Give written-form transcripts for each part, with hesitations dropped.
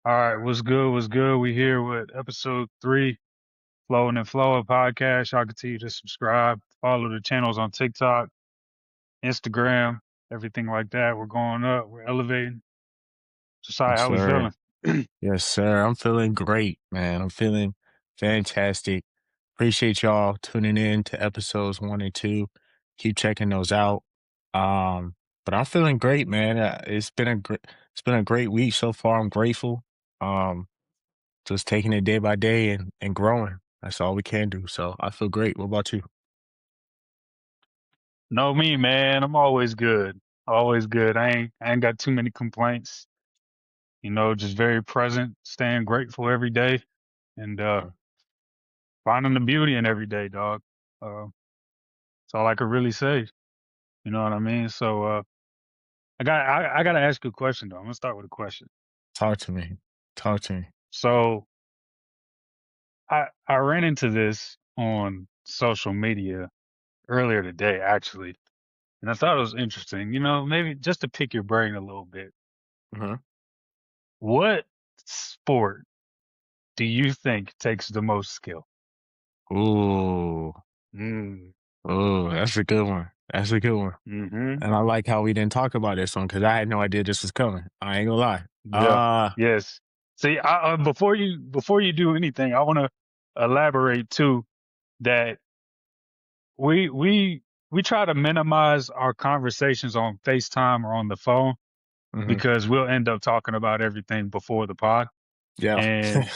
All right, what's good? What's good? We here with episode 3, Flowin and Flowin podcast. Y'all continue to subscribe, follow the channels on TikTok, Instagram, everything like that. We're going up, we're elevating. Society, Yes, how we sir. feeling? Yes, sir. I'm feeling great, man. I'm feeling fantastic. Appreciate y'all tuning in to episodes 1 and 2. Keep checking those out. But I'm feeling great, man. It's been a great week so far. I'm grateful. Um, just taking it day by day and growing. That's all we can do. So I feel great. What about you? Know me, man. I'm always good. Always good. I ain't got too many complaints. Just very present, staying grateful every day and finding the beauty in every day, dog. That's all I could really say. You know what I mean? So I gotta ask you a question though. I'm gonna start with a question. Talk to me. Talk to me. So I ran into this on social media earlier today, actually, and I thought it was interesting. Maybe just to pick your brain a little bit. Hmm. What sport do you think takes the most skill? Ooh. Mm. Oh, that's a good one. That's a good one. Hmm. And I like how we didn't talk about this one because I had no idea this was coming. I ain't gonna lie. Yeah. Yes. See, before you do anything, I want to elaborate too that we we we try to minimize our conversations on FaceTime or on the phone hmm because we'll end up talking about everything before the pod. Yeah. And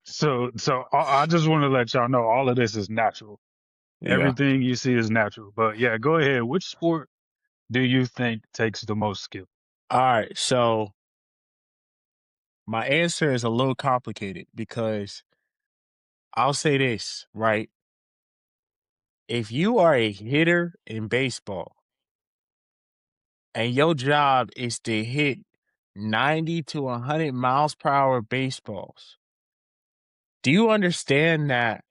so I just want to let y'all know all of this is natural. Yeah. Everything you see is natural. But yeah, go ahead. Which sport do you think takes the most skill? All right. So my answer is a little complicated because I'll say this, right? If you are a hitter in baseball and your job is to hit 90 to 100 miles per hour baseballs, do you understand that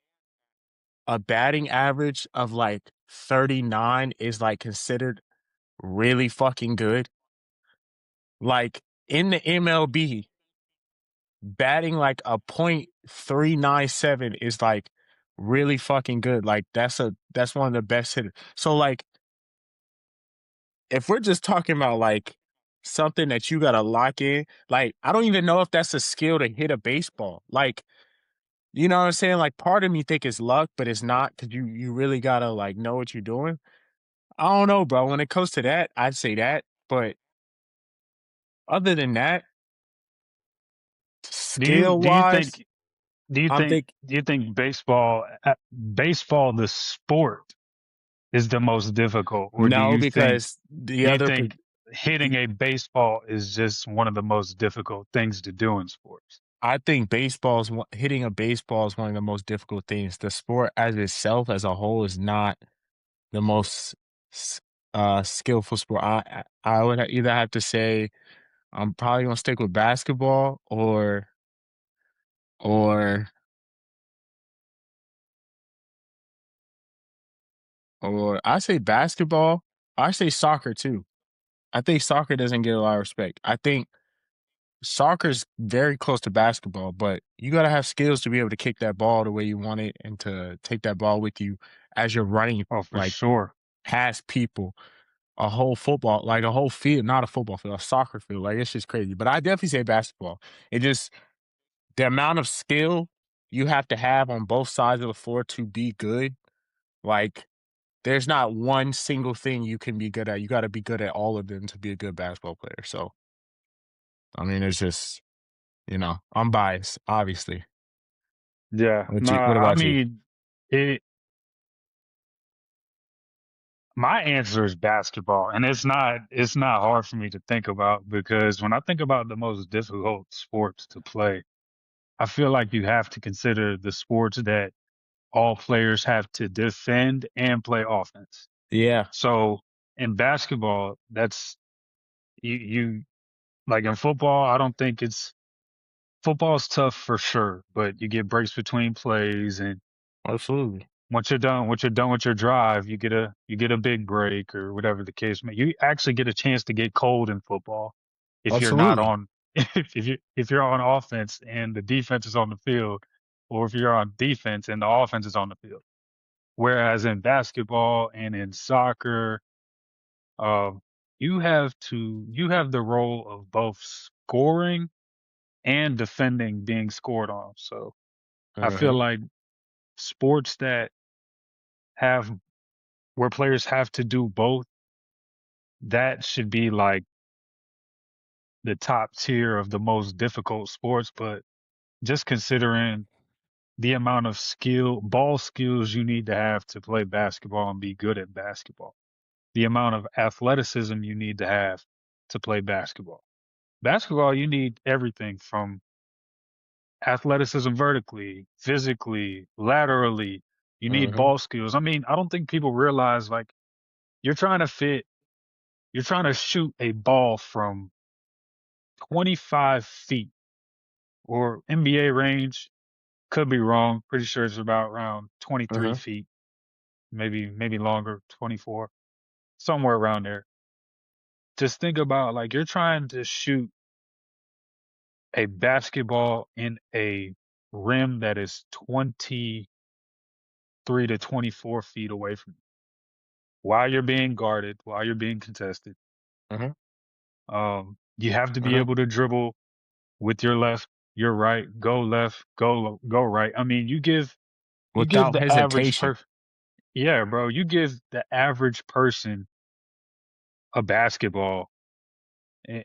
a batting average of like 39 is like considered really fucking good? Like in the MLB, batting like a .397 is like really fucking good. Like that's one of the best hitters. So like if we're just talking about like something that you gotta lock in, like I don't even know if that's a skill to hit a baseball. Like, you know what I'm saying? Like part of me think it's luck, but it's not because you really gotta like know what you're doing. I don't know, bro. When it comes to that, I'd say that. But other than that, Do you skill do you wise, think do you I'm think think do you think baseball the sport is the most difficult, or do no, you think because the do you other think hitting a baseball is just one of the most difficult things to do in sports? I think hitting a baseball is one of the most difficult things. The sport as itself, as a whole, is not the most s- skillful sport. I would either have to say I'm probably gonna stick with basketball or or I say basketball. I say soccer too. I think soccer doesn't get a lot of respect. I think soccer's very close to basketball, but you got to have skills to be able to kick that ball the way you want it and to take that ball with you as you're running Oh, for like sure. past people. A whole football, like a whole field, not a football field, a soccer field. Like it's just crazy. But I definitely say basketball. It just the amount of skill you have to have on both sides of the floor to be good. Like there's not one single thing you can be good at. You got to be good at all of them to be a good basketball player. So I mean, it's just I'm biased, obviously. Yeah. What Nah, I about you? mean, it. My answer is basketball, and it's not hard for me to think about because when I think about the most difficult sports to play, I feel like you have to consider the sports that all players have to defend and play offense. Yeah, So in basketball, that's you like in football, I don't think it's football's tough for sure, but you get breaks between plays, and absolutely. once you're done with your drive, you get a big break or whatever the case may. You actually get a chance to get cold in football if you're not Absolutely. on if you're on offense and the defense is on the field, or if you're on defense and the offense is on the field. Whereas in basketball and in soccer, um, you have the role of both scoring and defending being scored on. So I feel Uh-huh. like sports that have where players have to do both, that should be like the top tier of the most difficult sports. But just considering the amount of ball skills you need to have to play basketball and be good at basketball, the amount of athleticism you need to have to play basketball. Basketball, you need everything from athleticism vertically, physically, laterally. You need Uh-huh. ball skills. I mean, I don't think people realize like you're trying to fit, you're trying to shoot a ball from 25 feet or NBA range. Could be wrong. Pretty sure it's about around 23 Uh-huh. feet, maybe longer, 24, somewhere around there. Just think about like you're trying to shoot a basketball in a rim that is 23 to 24 feet away from you while you're being guarded, while you're being contested. Uh-huh. You have to be Uh-huh. able to dribble with your left, your right, go left, go right. I mean, you give Without the average hesitation. person, yeah, bro, you give the average person a basketball,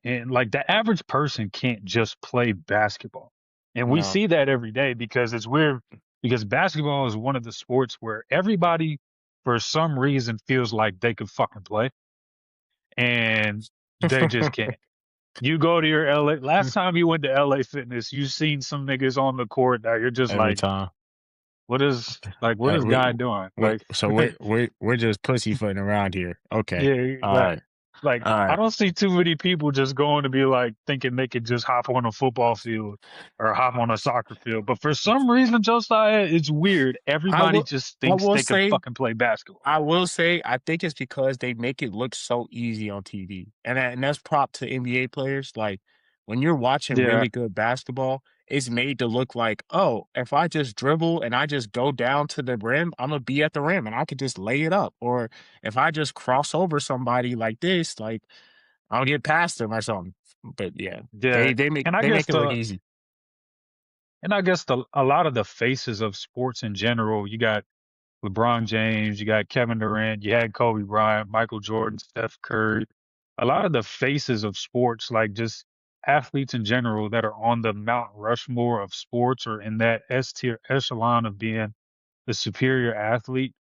and like the average person can't just play basketball. And we No. see that every day because it's weird because basketball is one of the sports where everybody for some reason feels like they could fucking play and they just can't. You go to your LA last time you went to LA Fitness, you seen some niggas on the court that you're just Every like, time. what is We guy doing? we Like so we're just pussyfooting around here. Okay. yeah, All like right. like All I right. don't see too many people just going to be like thinking they could just hop on a football field or hop on a soccer field. But for some reason, Josiah, it's weird. I Everybody will just I thinks will they could say fucking play basketball. I think it's because they make it look so easy on TV, and that's prop to NBA players. Like when you're watching Yeah, really good basketball, it's made to look like, oh, if I just dribble and I just go down to the rim, I'm gonna be at the rim and I could just lay it up. Or if I just cross over somebody like this, like I'll get past them or something. But yeah, yeah. And I they guess make it look easy. a lot of the faces of sports in general, you got LeBron James, you got Kevin Durant, you had Kobe Bryant, Michael Jordan, Steph Curry. A lot of the faces of sports, like just athletes in general that are on the Mount Rushmore of sports or in that S tier echelon of being the superior athlete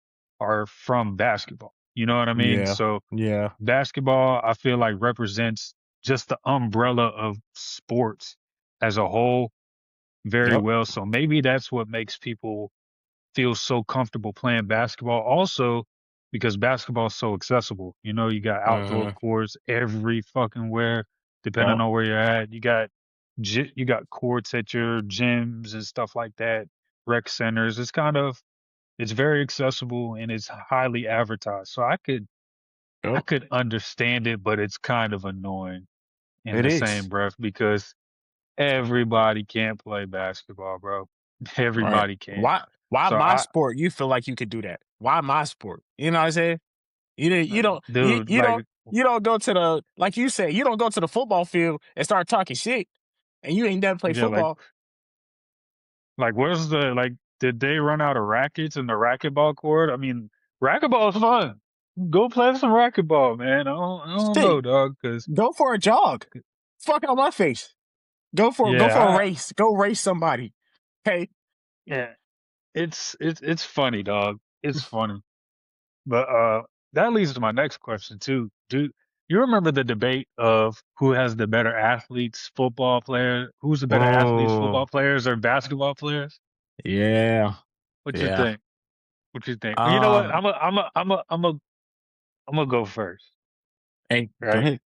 are from basketball. You know what I mean? Yeah, So yeah, basketball, I feel like represents just the umbrella of sports as a whole very yep, well. So maybe that's what makes people feel so comfortable playing basketball. Also, because basketball is so accessible. You know, you got outdoor uh-huh, courts every fucking where, depending yep, on where you're at. You got courts at your gyms and stuff like that, rec centers. It's very accessible and it's highly advertised. So I yep. could understand it, but it's kind of annoying in It the same is. breath because everybody can't play basketball, bro. Right. Everybody can't. Why So my sport, you feel like you could do that? Why my sport? You know what I'm saying? dude, like, You don't go to the like you said, you don't go to the football field and start talking shit and you ain't never played yeah, football. where's did they run out of rackets in the racquetball court? I mean, racquetball is fun. Go play some racquetball, man. I don't know, Shit, dog, because go for a jog. Fuck on my face. Go for a yeah, race. Go race somebody. Hey. yeah, it's funny, dog. It's funny. But that leads to my next question too. Do you remember the debate of who has the better athletes, football player, who's the better athletes, Oh, football players or basketball players? yeah. What you Yeah. think? What you think? Well, you know what? Um, I'm gonna go first, hey, go right? ahead.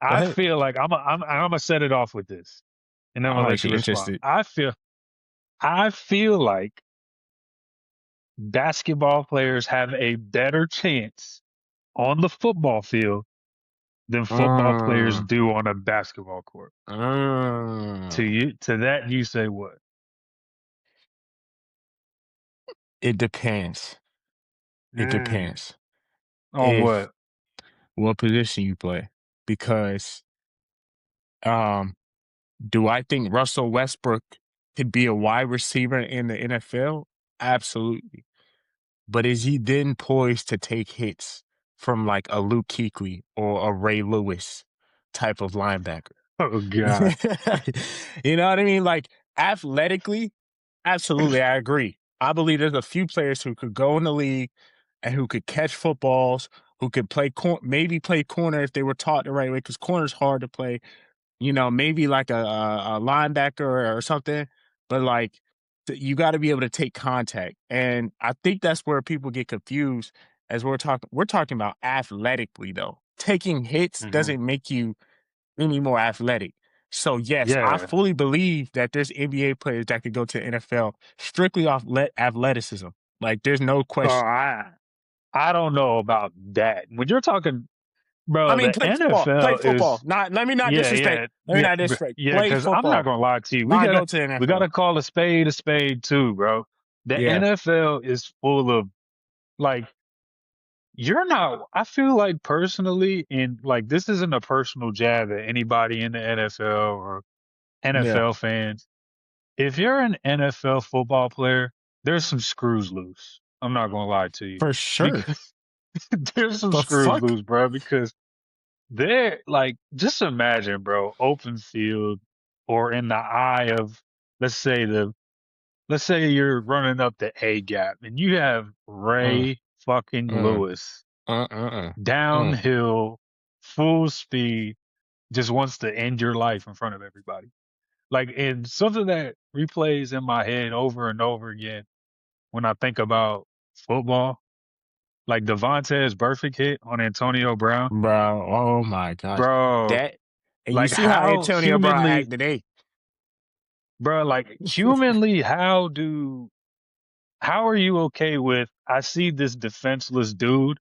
Go I ahead. feel like I'm gonna set it off with this, and then I'm I'm gonna let you actually respond. interested. I feel like basketball players have a better chance on the football field than football players Mm, do on a basketball court. To mm. you, to that, you say what? It depends. It Mm. depends. On If what? what position you play. Because um do I think Russell Westbrook could be a wide receiver in the NFL? Absolutely. But is he then poised to take hits from like a Luke Kuechly or a Ray Lewis type of linebacker? Oh God. You know what I mean? Like athletically, absolutely, I agree. I believe there's a few players who could go in the league and who could catch footballs, who could play maybe play corner if they were taught the right way, because corner's hard to play. You know, maybe like a linebacker or something, but like you got to be able to take contact. And I think that's where people get confused as we're talking about athletically though. Taking hits Hmm. doesn't make you any more athletic. So yes, I Yeah. fully believe that there's NBA players that could go to NFL strictly off athleticism. Like there's no Oh, question. I don't know about that. When you're talking, I bro, mean, the play football. Play NFL football. is Not let me not yeah, disrespect. yeah, Let me yeah, not disrespect. yeah. Play Because I'm not football. gonna lie to you, Not go to we NFL. gotta call a spade too, bro. The Yeah. NFL is full of like you're not. I feel like personally, and like this isn't a personal jab at anybody in the NFL or Yeah. NFL fans. If you're an NFL football player, there's some screws loose. I'm not gonna lie to you For sure. because there's some The screws fuck? loose, bro. Because they're like, just imagine, bro, open field or in the eye of, let's say let's say you're running up the A gap and you have Mm, Ray fucking mm, Lewis mm. Mm. downhill, full speed, just wants to end your life in front of everybody. Like, and something that replays in my head over and over again when I think about football, like Devontae's perfect hit on Antonio Brown, Bro, oh my gosh. bro. That and you Like, see how how Antonio Brown act humanly, today. bro, like humanly, how are you okay with? I see this defenseless dude.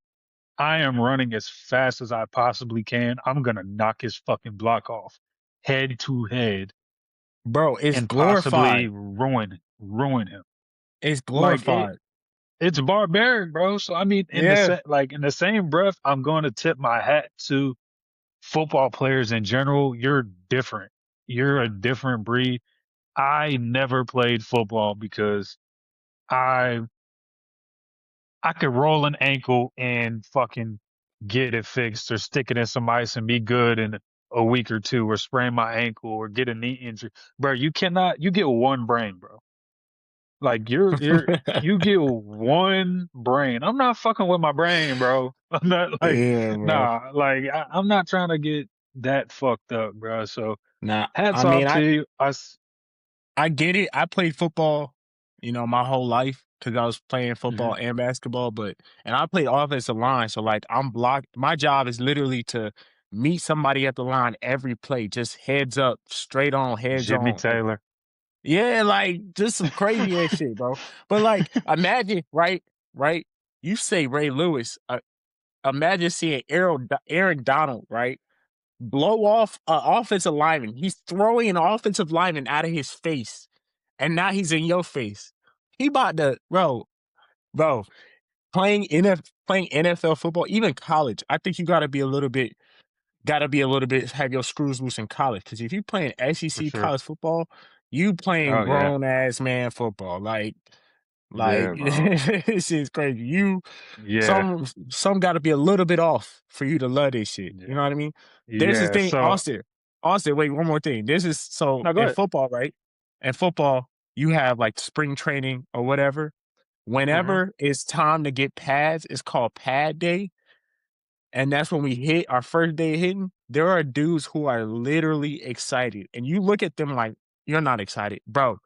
I am running as fast as I possibly can. I'm gonna knock his fucking block off, head to head, Bro, it's and possibly glorified. ruin him. It's Like glorified. it's barbaric, bro. So I mean, Yeah, in the same breath, I'm going to tip my hat to football players in general. You're different. You're a different breed. I never played football because I I could roll an ankle and fucking get it fixed or stick it in some ice and be good in a week or two or sprain my ankle or get a knee injury. Bro, you get one brain, bro. Like you get one brain. I'm not fucking with my brain, bro. I'm not like yeah, bro. nah, like I'm not trying to get that fucked up, bro. So Nah, hats I mean, off to you. I get it. I played football, my whole life because I was playing football Mhm. and basketball, and I played offensive line. So like I'm blocked. My job is literally to meet somebody at the line every play, just heads up, straight on, heads Jimmy on. Taylor. Yeah, like just some crazy ass shit, bro. But like imagine, right? Right? You say Ray Lewis. Imagine seeing Aaron Donald, right? Blow off an offensive lineman. He's throwing an offensive lineman out of his face, and now he's in your face. He about to, bro, playing NFL football, even college. I think you gotta be a little bit have your screws loose in college. Because if you playing For SEC sure. college football, you playing Oh yeah. grown ass man football. Like Yeah, bro. this is crazy. Yeah. Some got to be a little bit off for you to love this shit. You Yeah. know what I mean? There's this Yeah. thing, So Austin. Austin, wait, one more thing. This is so no, go in ahead. football, right? In football, you have like spring training or whatever. Hmm. Whenever it's time to get pads, it's called pad day. And that's when we hit our first day hitting. There are dudes who are literally excited. And you look at them like, you're not excited. Bro,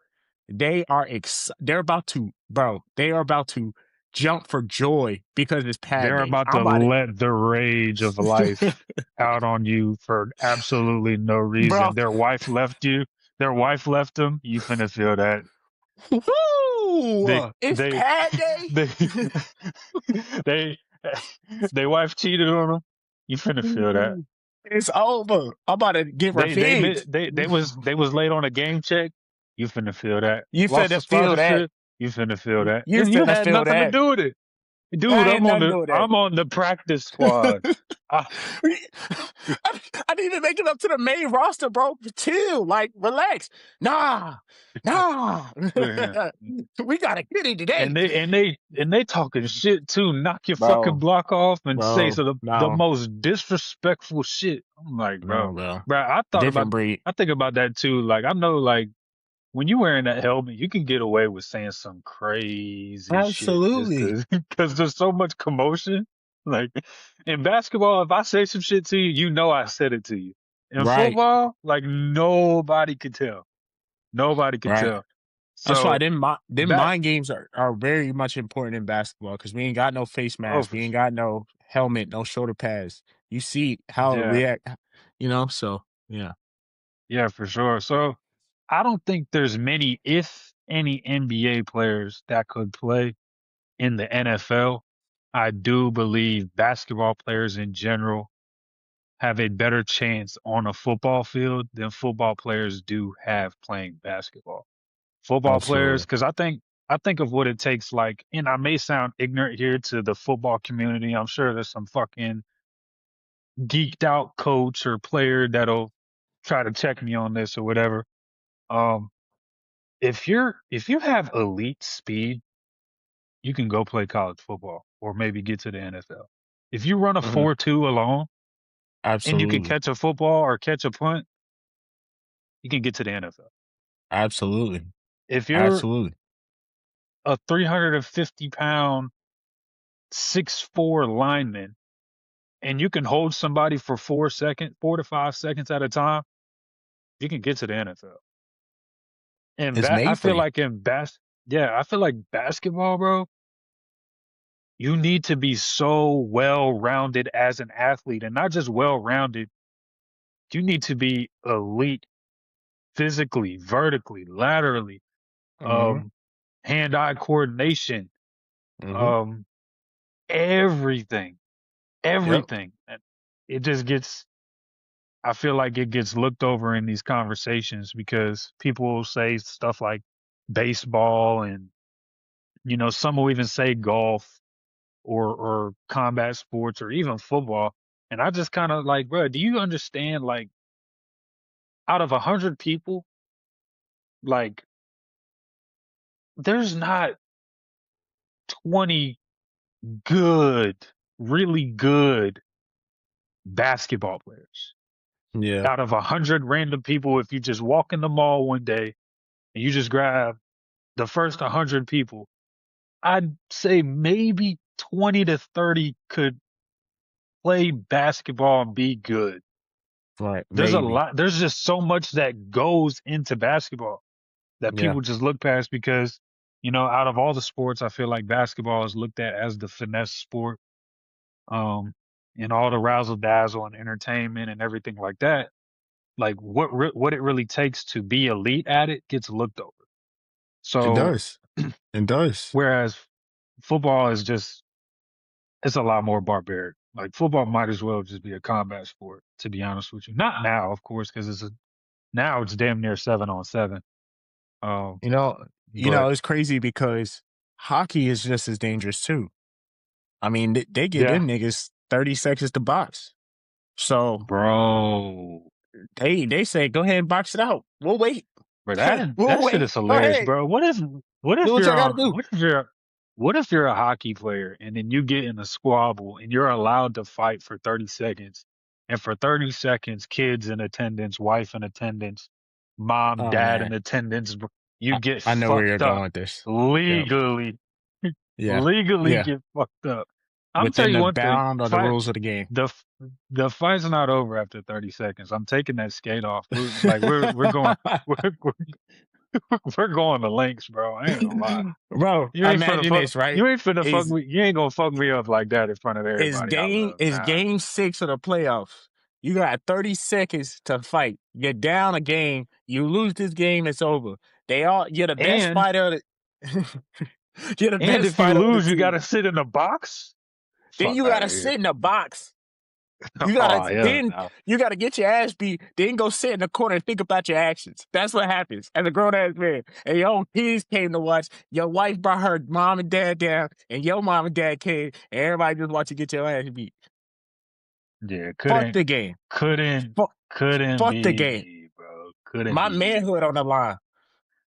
they are about to jump for joy because it's pad They're day. about to I'm about let the rage of to life out on you for absolutely no bro. reason. Their wife left you. Their wife left them. You finna feel that. They, Woo! It's they, pad day. they, they, they wife cheated on them. You finna feel that. It's over. I'm about to get They revenge. they was late on a game check. You finna feel that. You Lost a finna feel that. sponsorship. You finna feel that. You And you finna had feel nothing to that. do with it. Dude, I ain't nothing to do with that. I'm on the practice squad. I, I didn't even make it up to the main roster, bro. Chill, like, relax. Nah, nah. man. We gotta get it today, And they talking shit too. Knock your fucking bro. block off and say Bro, so the no, most disrespectful shit. I'm like, no, bro. bro. Different breed. I think about that too. Like I know, like when you wearing that helmet, you can get away with saying some crazy shit just Absolutely. cause cause there's so much commotion. Like in basketball, if I say some shit to you, you know I said it to you. In Right, football, like nobody could tell. Nobody could right. tell. That's why So them back, mind games are very much important in basketball because we ain't got no face oh, mask, for we ain't sure. got no helmet, no shoulder pads. You see how it Yeah, react, you know. So yeah. yeah, for sure. So I don't think there's many, if any, NBA players that could play in the NFL. I do believe basketball players in general have a better chance on a football field than football players do have playing basketball. Football players, Absolutely. because I think of what it takes. Like, and I may sound ignorant here to the football community. I'm sure there's some fucking geeked out coach or player that'll try to check me on this or whatever. Um, if you have elite speed, you can go play college football or maybe get to the NFL. If you run a Mhm. 4.2 alone and you can Absolutely. catch a football or catch a punt, you can get to the NFL. Absolutely. If you're Absolutely. a 350-pound 6'4" lineman and you can hold somebody for 4 seconds, 4 to 5 seconds at a time, you can get to the NFL. And It's I made for feel you. like I feel like basketball, bro, you need to be so well rounded as an athlete and not just well rounded. You need to be elite physically, vertically, laterally, Mhm. um, hand-eye coordination, Mhm. um, everything, Yep. everything. And it just gets, I feel like it gets looked over in these conversations because people will say stuff like baseball and, some will even say golf or combat sports or even football. And I just kind of like, bro, do you understand? Like, out of 100 people, like, there's not 20 good, really good basketball players. Yeah. Out of 100 random people, if you just walk in the mall one day and you just grab the first 100 people, I'd say maybe 20 to 30 could play basketball and be good. Right. There's a Maybe. lot, there's just so much that goes into basketball that Yeah. people just look past because, out of all the sports, I feel like basketball is looked at as the finesse sport, um, and all the razzle dazzle and entertainment and everything like that. Like what it really takes to be elite at it gets looked over. It So does. It does. whereas football is just, it's a lot more barbaric. Like football might as well just be a combat sport, to be honest with you. Not now, of course, because now it's damn near 7-on-7. Um, You know, but it's crazy because hockey is just as dangerous too. I mean, they give yeah, them niggas 30 seconds to box. So bro, they say, go ahead and box it out. We'll wait. bro, We'll that shit wait. is Go hilarious, ahead. bro. Do what y'all gotta do. What if you're a hockey player and then you get in a squabble and you're allowed to fight for 30 seconds, and for 30 seconds, kids in attendance, wife in attendance, mom, Oh dad in man. attendance, you get I know where you're fucked going up with this. Yep. legally. Yeah. Legally Yeah. get fucked up. I'm tell Within you the one thing, bound of the rules of the game. the f- the fight's not over after 30 seconds. I'm taking that skate off. We're going we're we're going to links, bro. I ain't gonna lie. Bro, imagine this, right? You ain't finna fuck Is me. You ain't gonna fuck me up like that in front of everybody I love. is Nah. game 6 of the playoffs. You got 30 seconds to fight. You're down a game. You lose this game, it's over. You're the best And fighter of you're the and best if you fighter on the lose, you team. gotta sit in a box. Then Fuck you out of gotta here. sit in a box. You gotta Oh hell then no. you gotta get your ass beat, then go sit in the corner and think about your actions. That's what happens as a grown ass man. And your own kids came to watch. Your wife brought her mom and dad down, and your mom and dad came, and everybody just watch you get your ass beat. Yeah, Fuck the game. Fuck, couldn't fuck the be game. me, bro. Couldn't My be me. manhood on the line.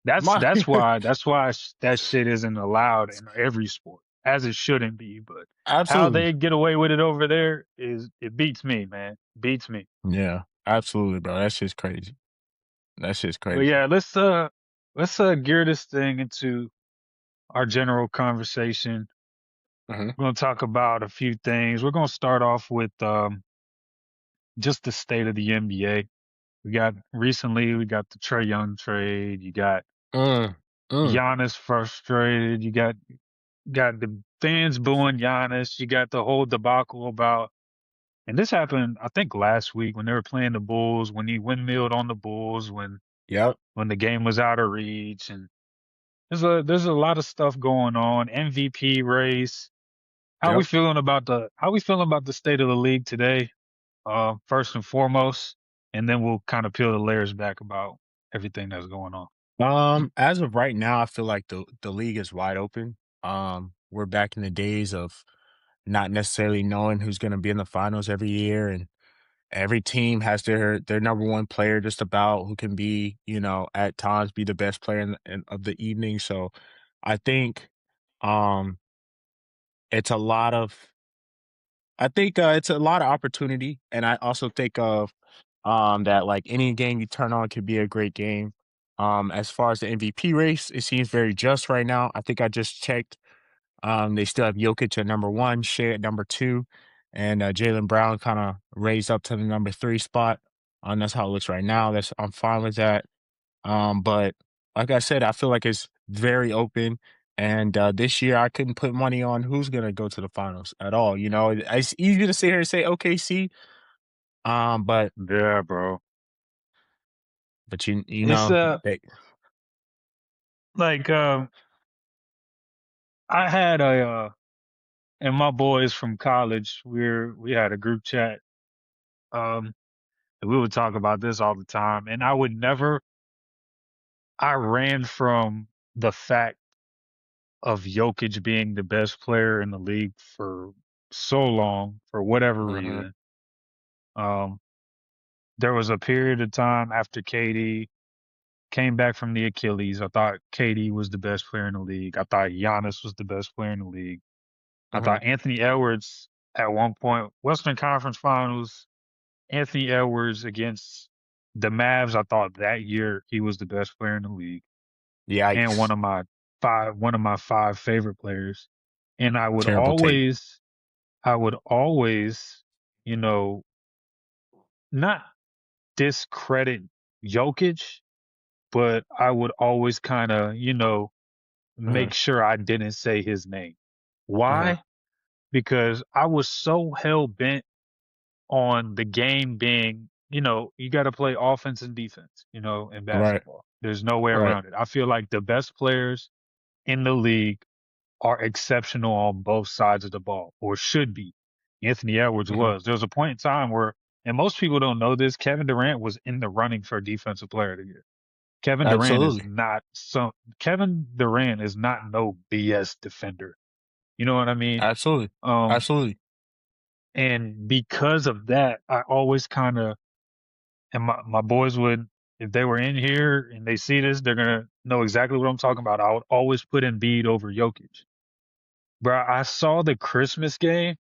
That's My that's why that's why that shit isn't allowed in every sport, as it shouldn't be. But how absolutely. they get away with it over there is it beats me, man. Beats me. Yeah, absolutely, bro. That's just crazy. That's just But crazy. yeah, let's gear this thing into our general conversation. Hmm. We're gonna talk about a few things. We're gonna start off with just the state of the NBA. We got the Trey Young trade. You got Mm, mm. Giannis frustrated. You got the fans booing Giannis. You got the whole debacle about, and this happened, I think, last week when they were playing the Bulls, when he windmilled on the Bulls, Yep, when the game was out of reach, and there's a lot of stuff going on. MVP race. yep. How we feeling about the state of the league today? First and foremost, and then we'll kind of peel the layers back about everything that's going on. As of right now, I feel like the league is wide open. We're back in the days of not necessarily knowing who's going to be in the finals every year, and every team has their number one player just about who can be, at times be the best player of the evening. So, I think, um, it's a lot of it's a lot of opportunity, and I also think of that like any game you turn on could be a great game. As far as the MVP race, it seems very just right now. I think I just checked. They still have Jokic at number one, Shea at number two, and Jalen Brown kind of raised up to the number three spot. That's how it looks right now. I'm fine with that. But like I said, I feel like it's very open. And this year, I couldn't put money on who's gonna go to the finals at all. It's easy to sit here and say OKC, um, but Yeah, bro. but you It's know they. like I had and my boys from college, we had a group chat. Um, and we would talk about this all the time, and I ran from the fact of Jokic being the best player in the league for so long for whatever Mhm, reason. Um, there was a period of time after KD came back from the Achilles. I thought KD was the best player in the league. I thought Giannis was the best player in the league. I mhm. thought Anthony Edwards at one point, Western Conference Finals, Anthony Edwards against the Mavs. I thought that year he was the best player in the league and Yikes! one of my five favorite players. And Terrible take. I would always, you know, not discredit Jokic, but I would always kind of, Mhm, make sure I didn't say his name. mhm, Why? Because I was so hell bent on the game being, you got to play offense and defense, in right, basketball. There's no way right. around it. I feel like the best players in the league are exceptional on both sides of the ball, or should be. Anthony Edwards Mhm, was. There was a point in time where, and most people don't know this, Kevin Durant was in the running for Defensive Player of the Year. Kevin Durant is absolutely, not some. Kevin Durant is not no BS defender. You know what I mean? absolutely, Um, absolutely. and because of that, I always kind of, and my boys would, if they were in here and they see this, they're gonna know exactly what I'm talking about. I would always put Embiid over Jokic. Bro, I saw the Christmas game.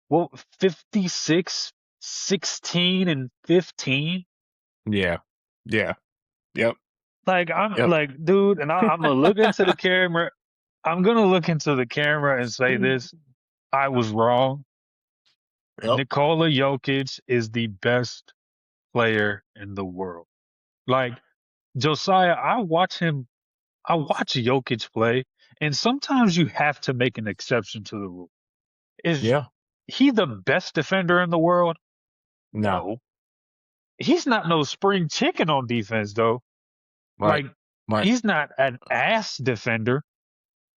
Well, 56, 16, and 15. Yeah, yeah, yep, Like I'm yep. like, dude, and I'm gonna look into the camera. I'm gonna look into the camera and say this. I was wrong. Yep. Nikola Jokic is the best player in the world. Like Josiah, I watch Jokic play, and sometimes you have to make an exception to the rule. Is Yeah. he the best defender in the world? No. No. He's not no spring chicken on defense though. Right. Like Right. he's not an ass defender.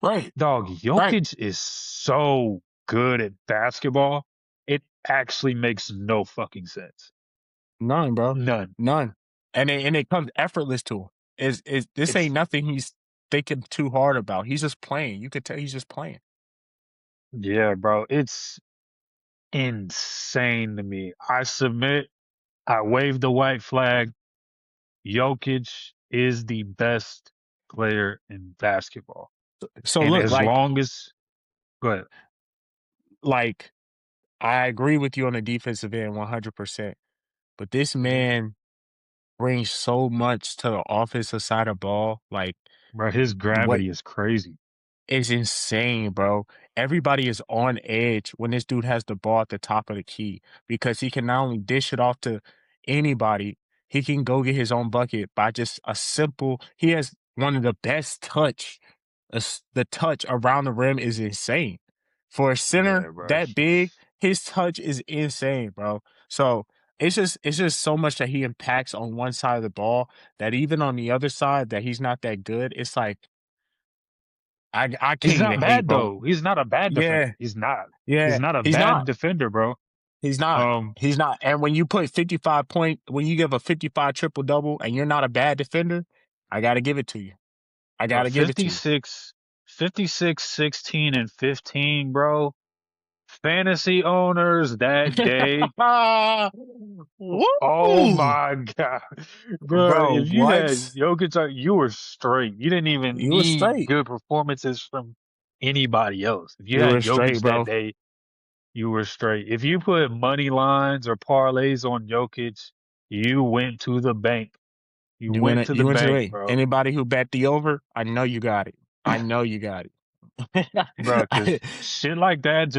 Right. Dog, Right. Jokic is so good at basketball. It actually makes no fucking sense. None, bro. None. None. And it comes effortless to him. Is this It's ain't nothing he's thinking too hard about. He's just playing. You could tell he's just playing. yeah, bro. It's insane to me. I submit. I wave the white flag. Jokic is the best player in basketball. So And look, as long as go ahead. like I agree with you on the defensive end 100%. But this Mhm. man brings so much to the offensive side of ball. Like Bro, his what gravity is crazy. is insane, bro. Everybody is on edge when this dude has the ball at the top of the key because he can not only dish it off to anybody, he can go get his own bucket by just a simple. He has one of the best touch. The touch around the rim is insane. For a center Yeah, bro. that big, his touch is insane, bro. So it's just so much that he impacts on one side of the ball that even on the other side that he's not that good. It's like I He's can't not even hate, bad bro. though. He's not a bad defender. Yeah, He's not. He's yeah. not a He's bad not. defender, bro. He's not. Um, He's not. And when you put 55 when you give a 55 triple double and you're not a bad defender, I gotta give it to you. I bro, gotta give it to you. 56, 16, and 15, bro. Fantasy owners that day. Oh Woo! my God. Bro, Bro, if you had what? Jokic, you were straight. You didn't even You was need straight. good performances from anybody else. If you You had were Jokic straight, that bro. day, you were straight. If you put money lines or parlays on Jokic, you went to the bank. You went to the You went to the bank, way. bro. Anybody who bet the over, I know you got it. I know you got Bro, because it. shit like that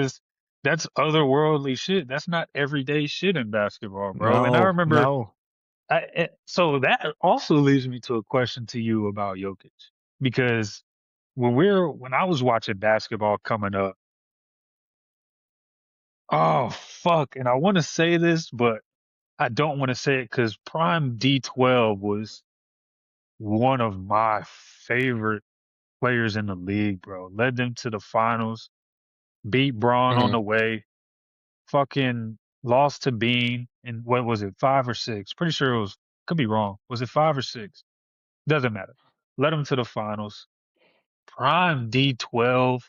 that's otherworldly shit. That's not everyday shit in basketball, bro. And I No, remember, no. so that also leads me to a question to you about Jokic, because when I was watching basketball coming up, oh fuck, and I want to say this, but I don't want to say it because Prime D12 was one of my favorite players in the league, bro. Led them to the finals, beat Braun on Mhm. the way, fucking lost to Bean in what was it, 5 or 6? Pretty sure it was. Could be wrong. Was it 5 or 6? Doesn't matter. Led them to the finals. Prime D12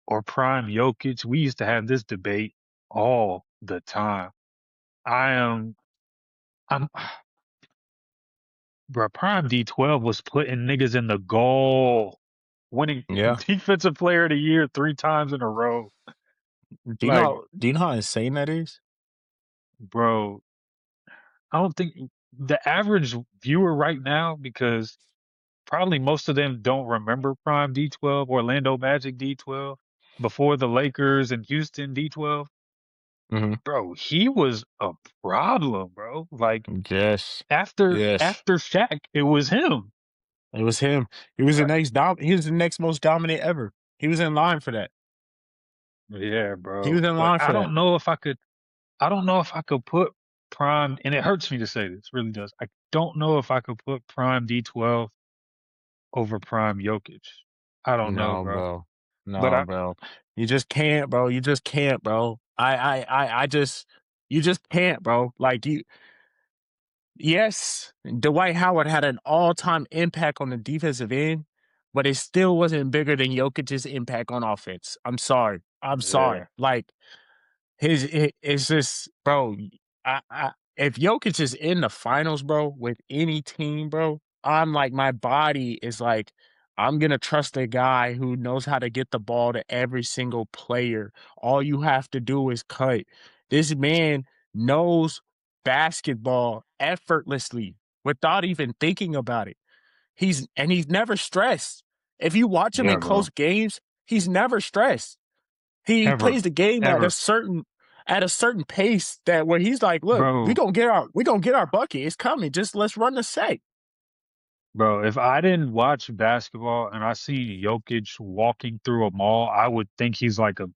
or Prime Jokic. We used to have this debate all the time. I am. I'm. Bro, Prime D12 was putting niggas in the goal, winning Yeah. Defensive Player of the Year 3 times in a row. Like, Do you know how insane that is? bro, I don't think the average viewer right now, because probably most of them don't remember Prime D12, Orlando Magic D12, before the Lakers and Houston D12. Mhm. Bro, he was a problem, bro. Like Yes. after Yes. after Shaq, it was him. It was him. Like, He was the next most dominant ever. He was in line for that. yeah, He bro. was in But line for that. I don't know if I could put Prime, and it hurts me to say this, really does. I don't know if I could put Prime D12 over Prime Jokic. I don't know, No, bro. bro. But No, bro. You just can't, bro. You just can't, bro. I just you just can't, bro. Like you yes, Dwight Howard had an all-time impact on the defensive end, but it still wasn't bigger than Jokic's impact on offense. I'm sorry. I'm yeah, sorry. Like it's just, bro. If Jokic is in the finals, bro, with any team, bro, I'm like my body is like I'm gonna trust a guy who knows how to get the ball to every single player. All you have to do is cut. This man knows basketball effortlessly without even thinking about it. He's never stressed. If you watch him yeah, in bro. close games, he's never stressed. He plays Ever, the game ever, at a certain pace that where he's like, "Look, bro, we gonna get our bucket. It's coming. Just let's run the set." bro. If I didn't watch basketball and I see Jokic walking through a mall, I would think he's like a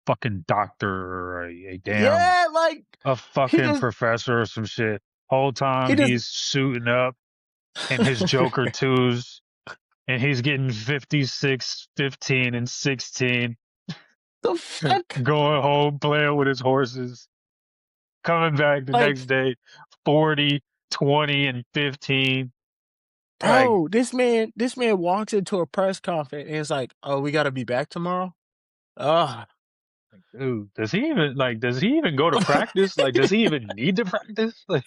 fucking doctor or a damn Yeah, like a he fucking just professor or some shit. Whole he time just he's suiting up in his Joker twos and he's getting 56, 15, and 16. The fuck? Going home, playing with his horses, coming back the Like, next day, 40, 20, and 15. Like, bro, this man walks into a press conference and it's like, oh, we gotta be back tomorrow. Oh, dude, does he even go to practice? Like, does he even need to practice? Like,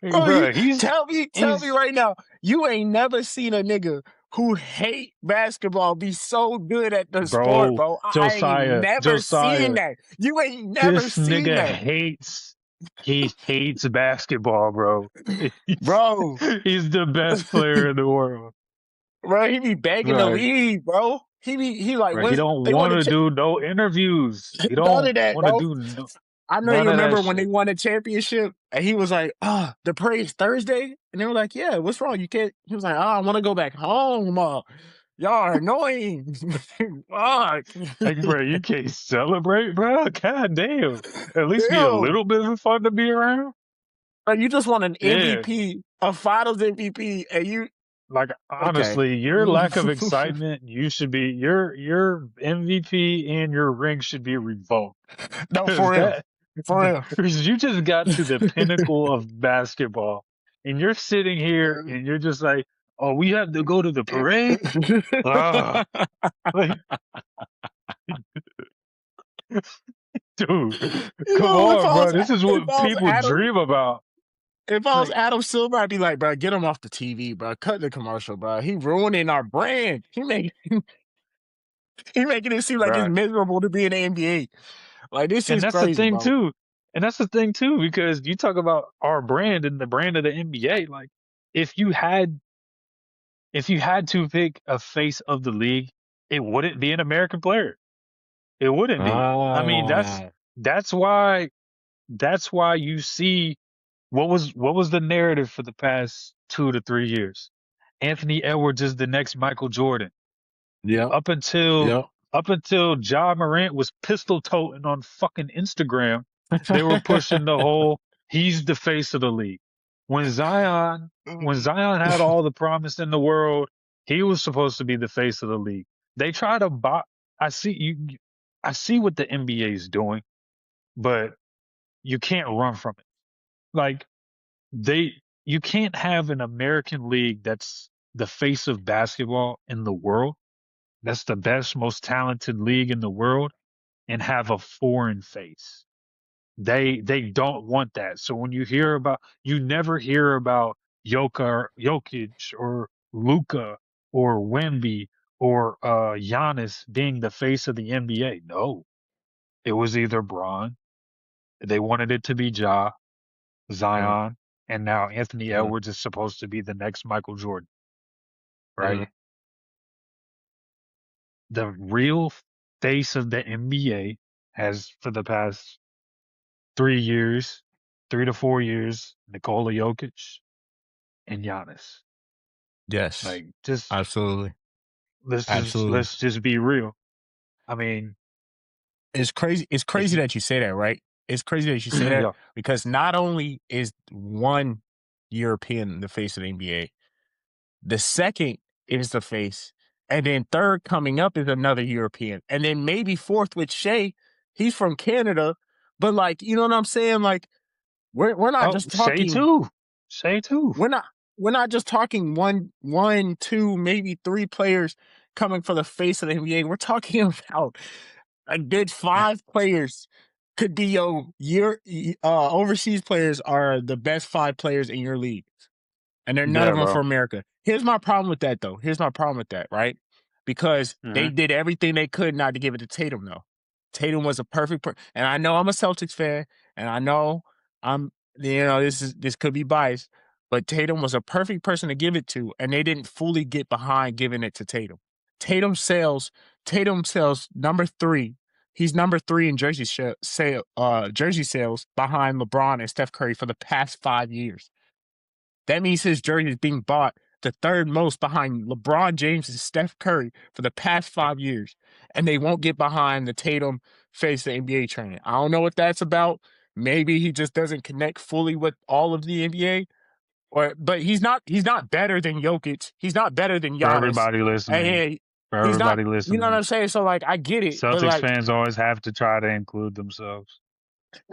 bro, you bro, tell me he's right now, you ain't never seen a nigga who hate basketball be so good at the sport, bro, bro. I ain't never seen Josiah, that. You ain't never this seen nigga that, he hates basketball, bro. He's, bro. he's the best player in the world. Bro, he be begging to Right. leave, bro. He like, Right. He when don't they want want to to do no interviews. He none don't of that, want to bro. do I know none you of that remember when they shit. won the championship and he was like, the parade's Thursday. And they were like, yeah, what's wrong? You can't. He was like, I want to go back home. Y'all are annoying. Fuck. Like, bro, you can't celebrate, bro. God damn. At least be a Damn. little bit of fun to be around. Like, you just want an Yeah. MVP, a finals MVP, and you, Like, okay. honestly, your lack of excitement, you should be your MVP and your ring should be revoked. No, Because for real. that For real. because you just got to the pinnacle of basketball, and you're sitting here and you're just like, oh, we have to go to the parade. Ah, like, dude, come Yo, on, bro. This is if what I was people Adam, dream about. if I was Like, Adam Silver, I'd be like, bro, get him off the TV, bro. Cut the commercial, bro. He ruining our brand. He making it seem like it's bro, miserable to be in the NBA. Like, this and is that's the crazy, thing bro. too. And that's the thing too, because you talk about our brand and the brand of the NBA. Like, if you had if you had to pick a face of the league, it wouldn't be an American player. It wouldn't be. I mean, Ah, that's why you see what was the narrative for the past 2 to 3 years. Anthony Edwards is the next Michael Jordan. yep, Up until yep. Ja Morant was pistol toting on fucking Instagram, they were pushing the whole he's the face of the league. When Zion when Zion had all the promise in the world, he was supposed to be the face of the league. They try to buy. I see I see what the NBA is doing, but you can't run from it. Like, they you can't have an American league that's the face of basketball in the world. That's the best, most talented league in the world, and have a foreign face. They don't want that. So when you never hear about Jokic or Luca or Wemby or Giannis being the face of the NBA. No, it was either Braun. They wanted it to be Mm, Zion, and now Anthony mm, Edwards is supposed to be the next Michael Jordan, right? mm. The real face of the NBA has, for the past 3 years, 3 to 4 years, Nikola Jokic and Giannis. Yes, Like, just absolutely, let's just absolutely. let's just be real. I mean, It's crazy. It's if crazy you, that you say that, right? It's crazy that you say that yeah, because not only is one European the face of the NBA, the second is the face, and then third coming up is another European, and then maybe fourth with Shea. He's from Canada, but like, you know what I'm saying? Like, we're not oh, just talking. Shea too. We're not we're not just talking one, two, maybe three players coming for the face of the NBA. We're talking about a good five players could be overseas players are the best five players in your league, and they're none Yeah, of them for bro. America. Here's my problem with that, though. Here's my problem with that, right? Because they Hmm. did everything they could not to give it to Tatum, though. Tatum was a perfect, and I know I'm a Celtics fan, and I know I'm, this could be biased, but Tatum was a perfect person to give it to, and they didn't fully get behind giving it to Tatum. Tatum sells. Tatum sells number three. He's number three in jersey sales behind LeBron and Steph Curry for the past 5 years. That means his jersey is being bought the third most behind LeBron James and Steph Curry for the past 5 years. And they won't get behind the Tatum face the NBA training. I don't know what that's about. Maybe he just doesn't connect fully with all of the NBA. But he's not better than Jokic. He's not better than For Giannis. everybody listening, Hey, for He's not. everybody You know what listening. I'm saying? So like, I get it, but Celtics like, fans always have to try to include themselves.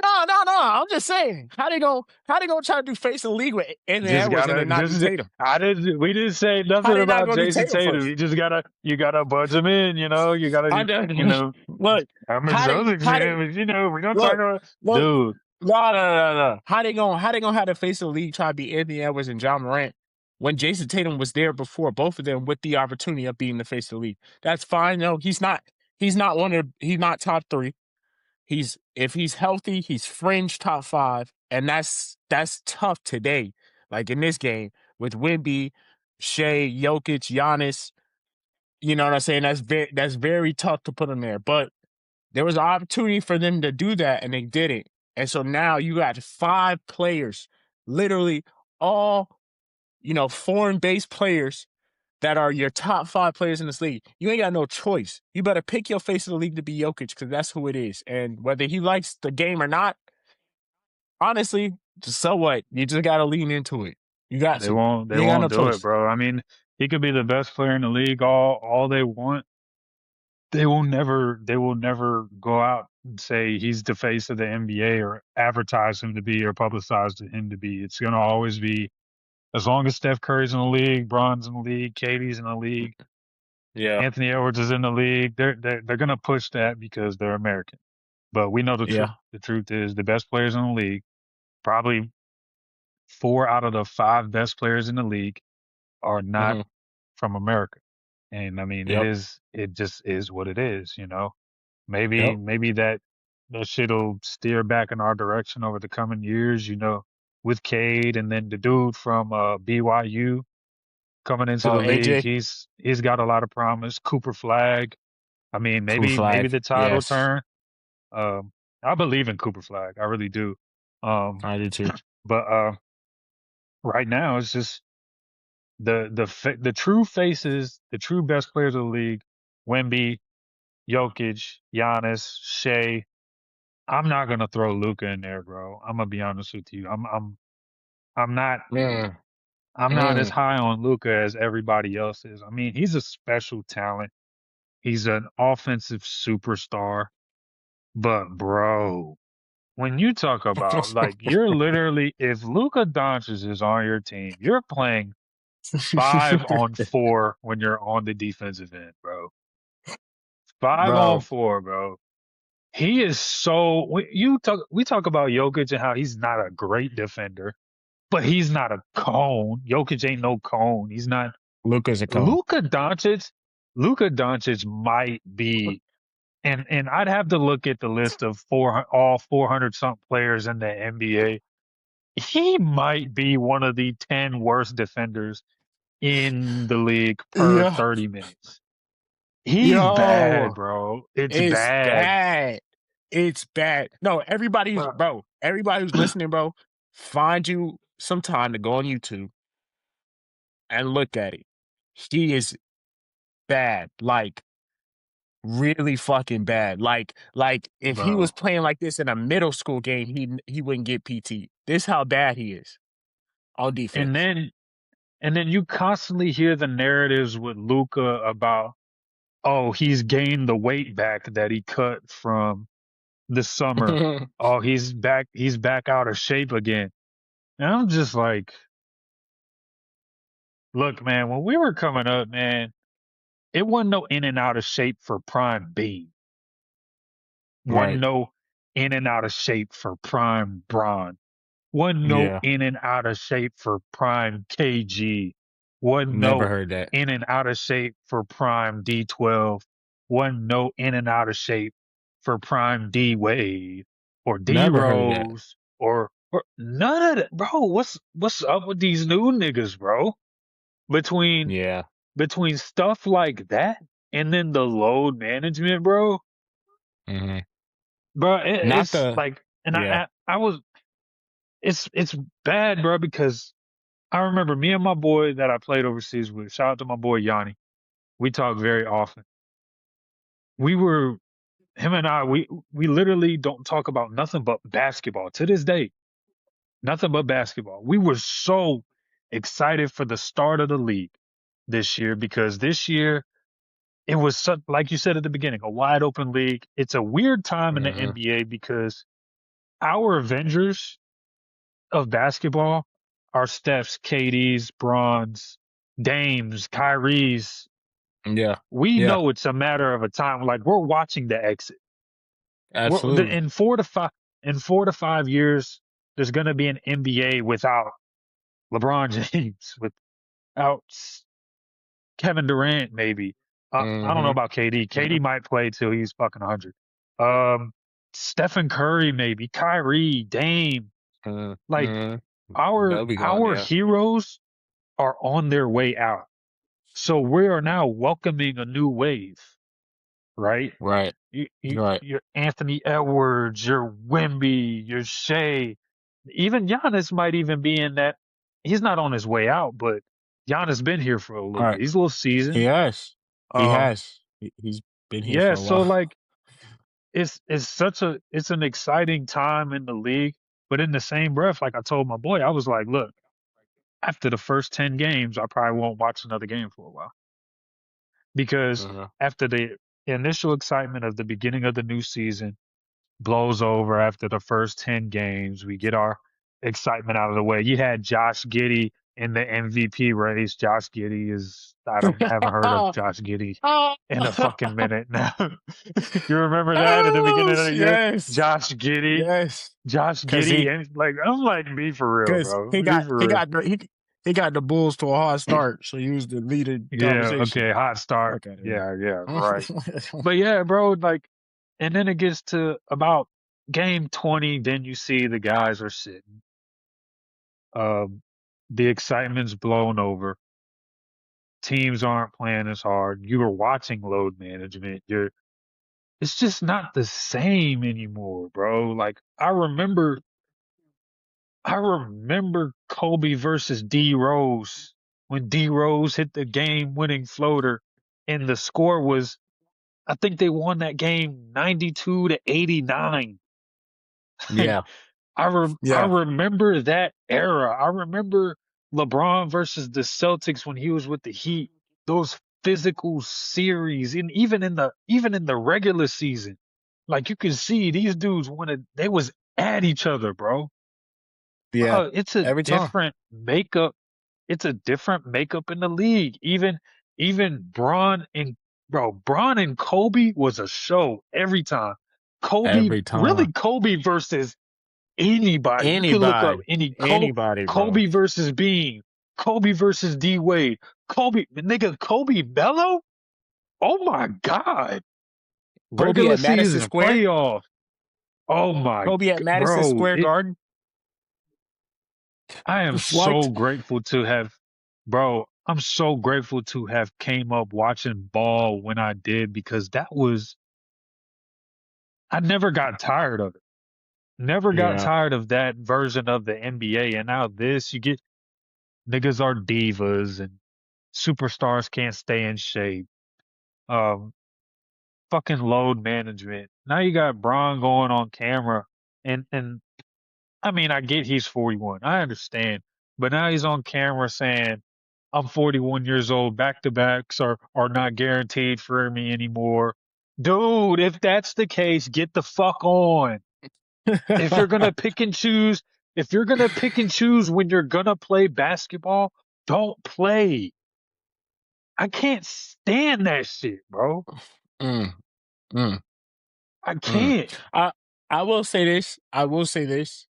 no. I'm just saying, how they gonna try to do face of the league with Anthony Just Edwards and gotta then not do just Tatum? I didn't we didn't say How nothing they not about gonna do Jason Tatum Tatum. first? You gotta budge him in, you I gotta don't, you know look, I'm a how they, Celtics how they, fan, but we don't talk look, about look, dude. no. How they gonna have the face of the league try to be Anthony Edwards and John Morant when Jason Tatum was there before both of them with the opportunity of being the face of the league? That's fine. No, he's not. He's not top three. If he's healthy, he's fringe top five, and that's tough today. Like in this game with Wemby, Shea, Jokic, Giannis. You know what I'm saying? That's very tough to put him there. But there was an opportunity for them to do that, and they didn't. And so now you got 5 players, literally all foreign-based players that are your top 5 players in this league. You ain't got no choice. You better pick your face of the league to be Jokic because that's who it is. And whether he likes the game or not, honestly, so what? You just got to lean into it. You got to. They You ain't got no won't do it, choice. bro. I mean, he could be the best player in the league all they want. They will never go out and say he's the face of the NBA or advertise him to be or publicize him to be. It's gonna always be as long as Steph Curry's in the league, Bron's in the league, KD's in the league, Yeah. Anthony Edwards is in the league. They're gonna push that because they're American. But we know the truth. Yeah. The truth is the best players in the league, probably 4 out of the 5 best players in the league, are not Hmm. from America. And I mean, Yep. it just is what it is. Yep. Maybe that shit'll steer back in our direction over the coming years, with Cade and then the dude from BYU coming into Oh, the league. AJ, He's got a lot of promise. Cooper Flag. I mean, Proof maybe Flag. the tide will Yes. turn. Um, I believe in Cooper Flag. I really do. Um, I do too. but right now it's just the true faces, the true best players of the league: Wemby, Jokic, Giannis, Shea. I'm not gonna throw Luca in there, bro. I'm gonna be honest with you. I'm not Mm. I'm not as Mm. high on Luca as everybody else is. I mean, he's a special talent. He's an offensive superstar. But bro, when you talk about like you're literally if Luka Doncic is on your team, you're playing 5-on-4 when you're on the defensive end, bro. Five on Bro, four, bro. He is so we talk about Jokic and how he's not a great defender, but he's not a cone. Jokic ain't no cone. He's not Luca's a cone. Luka Doncic. Luka Doncic might be, and I'd have to look at the list of all 400 something players in the NBA. He might be one of the 10 worst defenders in the league per Yeah. 30 minutes. He's bad, Yo, bro. It's it's bad. bad. It's bad. No, Bro. everybody who's listening, bro, find you some time to go on YouTube and look at it. He is bad. Like really fucking bad. Like if he was Bro. playing like this in a middle school game, he wouldn't get PT. This how bad he is on And defense. then and then you constantly hear the narratives with Luca about, oh, he's gained the weight back that he cut from the summer. Oh, he's back out of shape again. And I'm just like, look, man, when we were coming up, man, it wasn't no in and out of shape for Prime B. Wasn't Right. no in and out of shape for Prime Bron. Wasn't no Yeah. in and out of shape for Prime KG. Wasn't Never no heard that. in and out of shape for Prime D12. Wasn't no in and out of shape for Prime D Wade or D Never heard of that. Rose or none of that, bro. What's up with these new niggas, bro? Between Yeah. between stuff like that and then the load management, Hmm. bro, Not it's the like, and yeah. I was, it's bad, bro, because I remember me and my boy that I played overseas with. Shout out to my boy Yanni. We talk very often. We were him and I. We literally don't talk about nothing but basketball to this day. Nothing but basketball. We were so excited for the start of the league this year because this year it was such, like you said at the beginning, a wide open league. It's a weird time in the Mhm. NBA because our Avengers of basketball are Steph's, KD's, Bron's, Dame's, Kyrie's. Yeah. We Yeah. know it's a matter of a time. Like we're watching the exit. Absolutely. In 4 to 5 years, there's going to be an NBA without LeBron James, without Kevin Durant, maybe. I don't know Mhm. about KD. KD Mhm. might play till he's fucking 100. Um, Stephen Curry, maybe. Kyrie, Dame. Mhm. Like Mhm. our They'll be gone, our yeah. heroes are on their way out. So we are now welcoming a new wave, right? Right. Right. Your Anthony Edwards, your Wemby, your Shea, even Giannis might even be in that. He's not on his way out, but Giannis been here for a little Right. bit. He's a little He seasoned. has. He Um, has. He's been here yeah. for a So while. like, it's an exciting time in the league, but in the same breath, like I told my boy, I was like, look, after the first 10 games, I probably won't watch another game for a while because Mhm. after the initial excitement of the beginning of the new season blows over after the first 10 games. We get our excitement out of the way. You had Josh Giddey in the MVP race. Josh Giddey is, I don't haven't heard of Josh Giddey in a fucking minute now. You remember that at the beginning Oh, of the year? yes. Josh Giddey, Yes. Josh Cause Giddey, and like, I'm like, be for real, cause bro. he Be got he for real. got the he got the Bulls to a hard start, so he was the leader Yeah, conversation. okay, hot start. Fuck out of here. Yeah, yeah, right. But yeah, bro, like, and then it gets to about game 20, then you see the guys are sitting. Um, the excitement's blown over. Teams aren't playing as hard. You are watching load management. It's just not the same anymore, bro. Like I remember Kobe versus D Rose when D Rose hit the game winning floater and the score was, I think they won that game 92-89. Like Yeah. I Yeah. remember that era. I remember LeBron versus the Celtics when he was with the Heat. Those physical series, and even in the regular season, like you can see these dudes wanted they was at each other, bro. Yeah. Bro, it's a Every time. different makeup. It's a different makeup in the league. Even Braun and Kobe was a show every time. Every time. Kobe versus anybody. You can look up Anybody. any Anybody, bro. Kobe versus Bean, Kobe versus D Wade, Kobe Bello. Oh my God! Kobe Regular at Madison season, Square. playoff. Oh my, Kobe at Madison bro! Square Garden. I am so What? grateful to have, bro. I'm so grateful to have came up watching ball when I did because I never got tired of it. Never got Yeah. tired of that version of the NBA. And now this, you get niggas are divas and superstars can't stay in shape. Um, fucking load management. Now you got Braun going on camera, and I mean I get he's 41. I understand, but now he's on camera saying I'm 41 years old. Back to backs are not guaranteed for me anymore. Dude, if that's the case, get the fuck on. If you're gonna pick and choose, if you're gonna pick and choose when you're gonna play basketball, don't play. I can't stand that shit, bro. Mm, mm, I mm. can't. I I will say this. I will say this.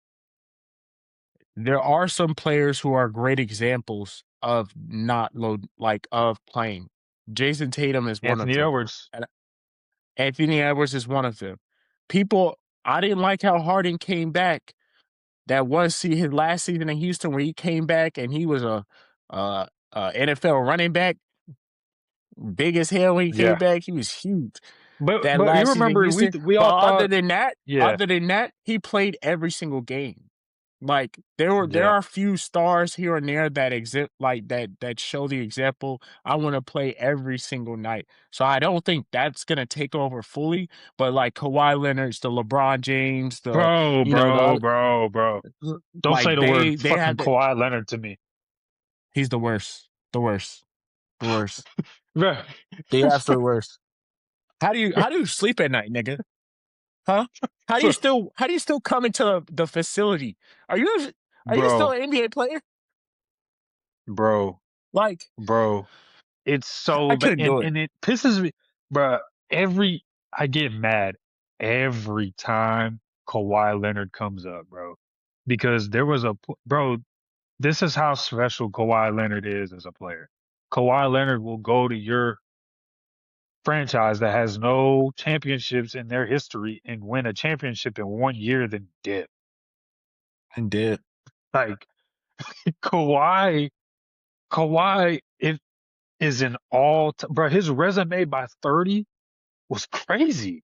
There are some players who are great examples of not load like of playing. Jason Tatum is one of Anthony them. Edwards. And Anthony Edwards is one of them. People, I didn't like how Harden came back. That one see his last season in Houston where he came back and he was a NFL running back, big as hell when he came Yeah. back. He was huge that But you last season in remember Houston. we But all thought, yeah, other than that, he played every single game. Like there yeah. are a few stars here and there that exist like that show the example. I want to play every single night. So I don't think that's gonna take over fully. But like Kawhi Leonard's, the LeBron James, the Bro, you know the bro, other, bro, bro. Don't say like the word they fucking have the Kawhi Leonard to me. he's the worst, the worst. worst. Right. The absolute worst. How do you sleep at night, nigga? Huh? How do you still come into the facility? Are you are you still Bro, an NBA player? bro, Like, bro. It's I so bad, couldn't and do it. and it pisses me, bro. Every I get mad every time Kawhi Leonard comes up, bro, because there was bro. This is how special Kawhi Leonard is as a player. Kawhi Leonard will go to your franchise that has no championships in their history and win a championship in 1 year, then dip. And did. Like Kawhi, Kawhi, it is an bro. His resume by 30 was crazy.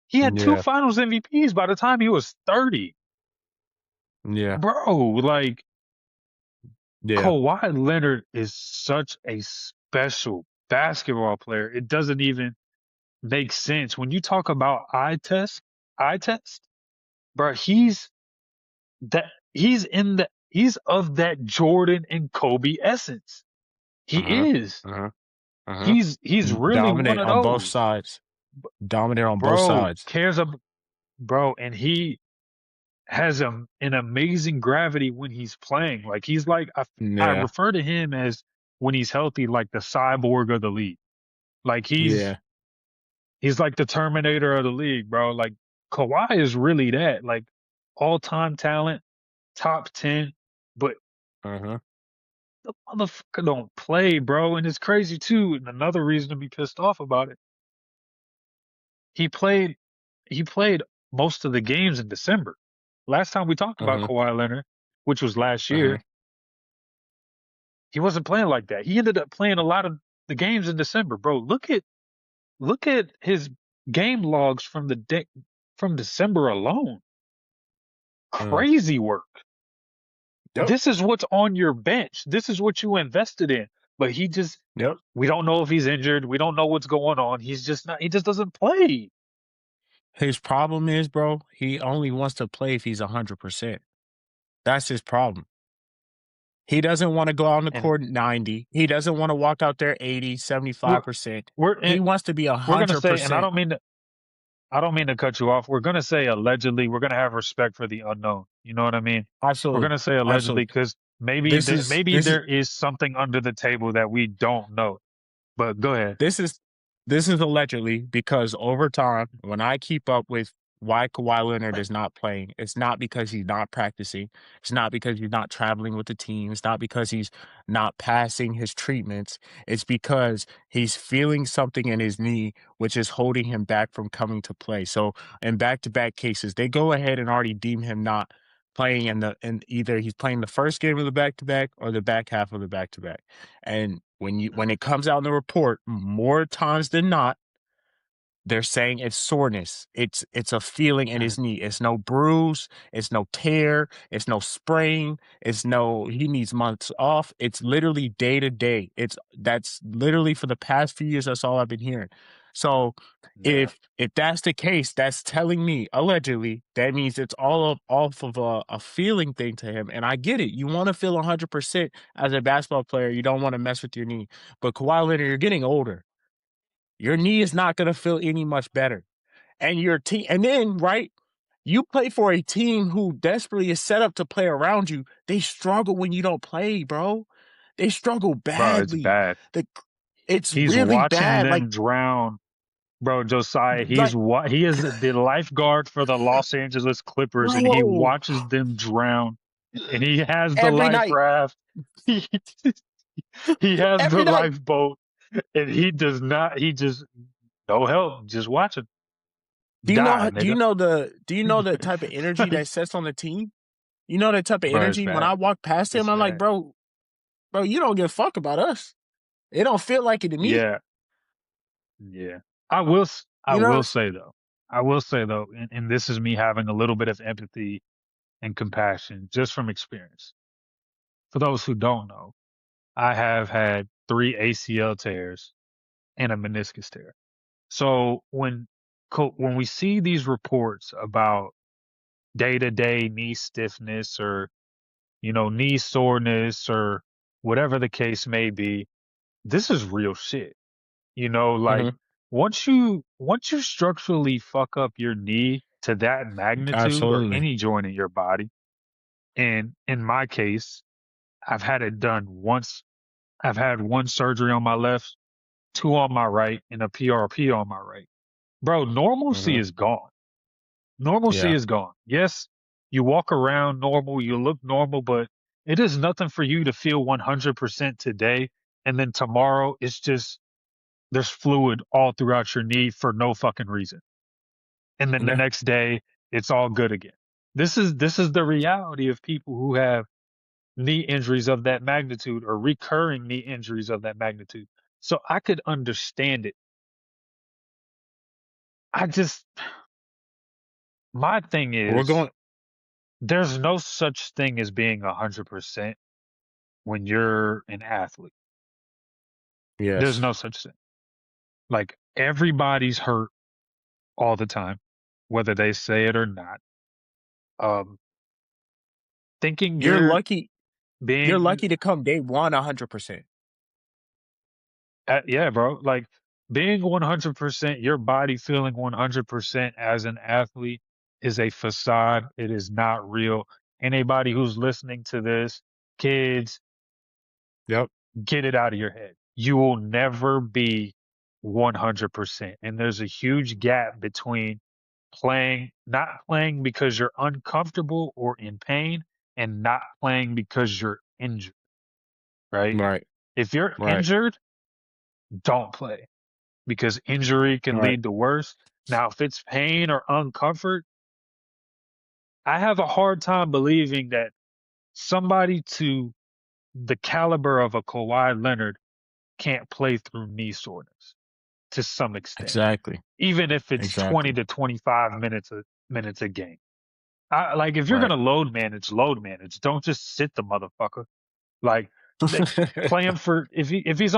He had two Yeah. Finals MVPs by the time he was 30, Yeah. bro. Like Yeah. Kawhi Leonard is such a special basketball player. It doesn't even make sense when you talk about eye test, bro. He's of that Jordan and Kobe essence. Uh-huh. He is. Uh-huh. Uh-huh. He's really one Dominate of on both those, sides. Dominate on both bro. sides. Cares about bro, and he has an amazing gravity when he's playing. Like he's like I Yeah. refer to him as when he's healthy, like the cyborg of the league. Like Yeah. he's like the Terminator of the league, bro. Like Kawhi is really that, like all time talent, top 10, but Uh-huh. the motherfucker don't play, bro. And it's crazy too. And another reason to be pissed off about it, he played he played most of the games in December. Last time we talked about Uh-huh. Kawhi Leonard, which was last Uh-huh. year, he wasn't playing like that. He ended up playing a lot of the games in December, bro. Look at his game logs from from December alone. Uh-huh. Crazy work. Yep. This is what's on your bench. This is what you invested in. But he just Yep. we don't know if he's injured. We don't know what's going on. He just doesn't play. His problem is, bro, he only wants to play if he's 100%. That's his problem. He doesn't want to go out on the And court 90. He doesn't want to walk out there 80, we're 75%. we're He wants to be we're gonna say, and 100%. I don't mean to cut you off. We're gonna say allegedly. We're gonna have respect for the unknown. You know what I mean? We're Absolutely. gonna say allegedly Absolutely. because This is maybe this is there is something under the table that we don't know. But go ahead. This is this is allegedly because over time, when I keep up with why Kawhi Leonard is not playing, it's not because he's not practicing. It's not because he's not traveling with the team. It's not because he's not passing his treatments. It's because he's feeling something in his knee, which is holding him back from coming to play. So in back-to-back cases, they go ahead and already deem him not playing and either he's playing the first game of the back-to-back or the back half of the back-to-back. And when it comes out in the report, more times than not, they're saying it's soreness. It's a feeling in his knee. It's no bruise. It's no tear. It's no sprain. It's no he needs months off. It's literally day to day. That's literally for the past few years. That's all I've been hearing. So Yeah. if that's the case, that's telling me allegedly that means it's off of a feeling thing to him. And I get it. You want to feel 100% as a basketball player. You don't want to mess with your knee. But Kawhi Leonard, you're getting older. Your knee is not going to feel any much better. And your team, and then, right, you play for a team who desperately is set up to play around you. They struggle when you don't play, bro. They struggle Bro, it's badly. bad. The, it's He's really watching bad. them drown. Bro, Josiah, Like, he is the lifeguard for the Los Angeles Clippers and he bro, watches them drown and he has the every life night, raft. He, he has the every night. lifeboat and he does not he just no help, just watch it die, nigga. Do you know the type of energy that sets on the team? You know that type of Bro, it's energy? When I bad. walk past him, It's I'm like, bad. bro, you don't give a fuck about us. It don't feel like it to me. Yeah, yeah. I You know? will say though. I will say though, and this is me having a little bit of empathy and compassion just from experience. For those who don't know, I have had 3 ACL tears and a meniscus tear. So when we see these reports about day-to-day knee stiffness or knee soreness or whatever the case may be, this is real shit. You know, like Hmm. once you structurally fuck up your knee to that magnitude or Absolutely. any joint in your body, and in my case, I've had it done once. I've had one surgery on my left, two on my right, and a PRP on my right. Bro, normalcy Hmm. is gone. Normalcy Yeah. is gone. Yes, you walk around normal, you look normal, but it is nothing for you to feel 100% today. And then tomorrow, it's just there's fluid all throughout your knee for no fucking reason. And then the Yeah. next day, it's all good again. This is the reality of people who have knee injuries of that magnitude or recurring knee injuries of that magnitude. So I could understand it. I just my thing We're is going. there's no such thing as being 100% when you're an athlete. There's Yes. no such thing. Like everybody's hurt all the time, whether they say it or not. Um, thinking You're you're lucky. You're being, lucky to come day one 100%. yeah, bro, like being 100%, your body feeling 100% as an athlete is a facade. It is not real. Anybody who's listening to this, kids, Yep. get it out of your head. You will never be 100%. And there's a huge gap between not playing because you're uncomfortable or in pain and not playing because you're injured, right? Right. If you're Right. injured, don't play because injury can Right. lead to worse. Now, if it's pain or uncomfort, I have a hard time believing that somebody to the caliber of a Kawhi Leonard can't play through knee soreness to some extent, Exactly. even if it's 20 Exactly. to 25 minutes a game. Like if you're Right. gonna load manage, load manage. Don't just sit the motherfucker. Like they, play him for if he's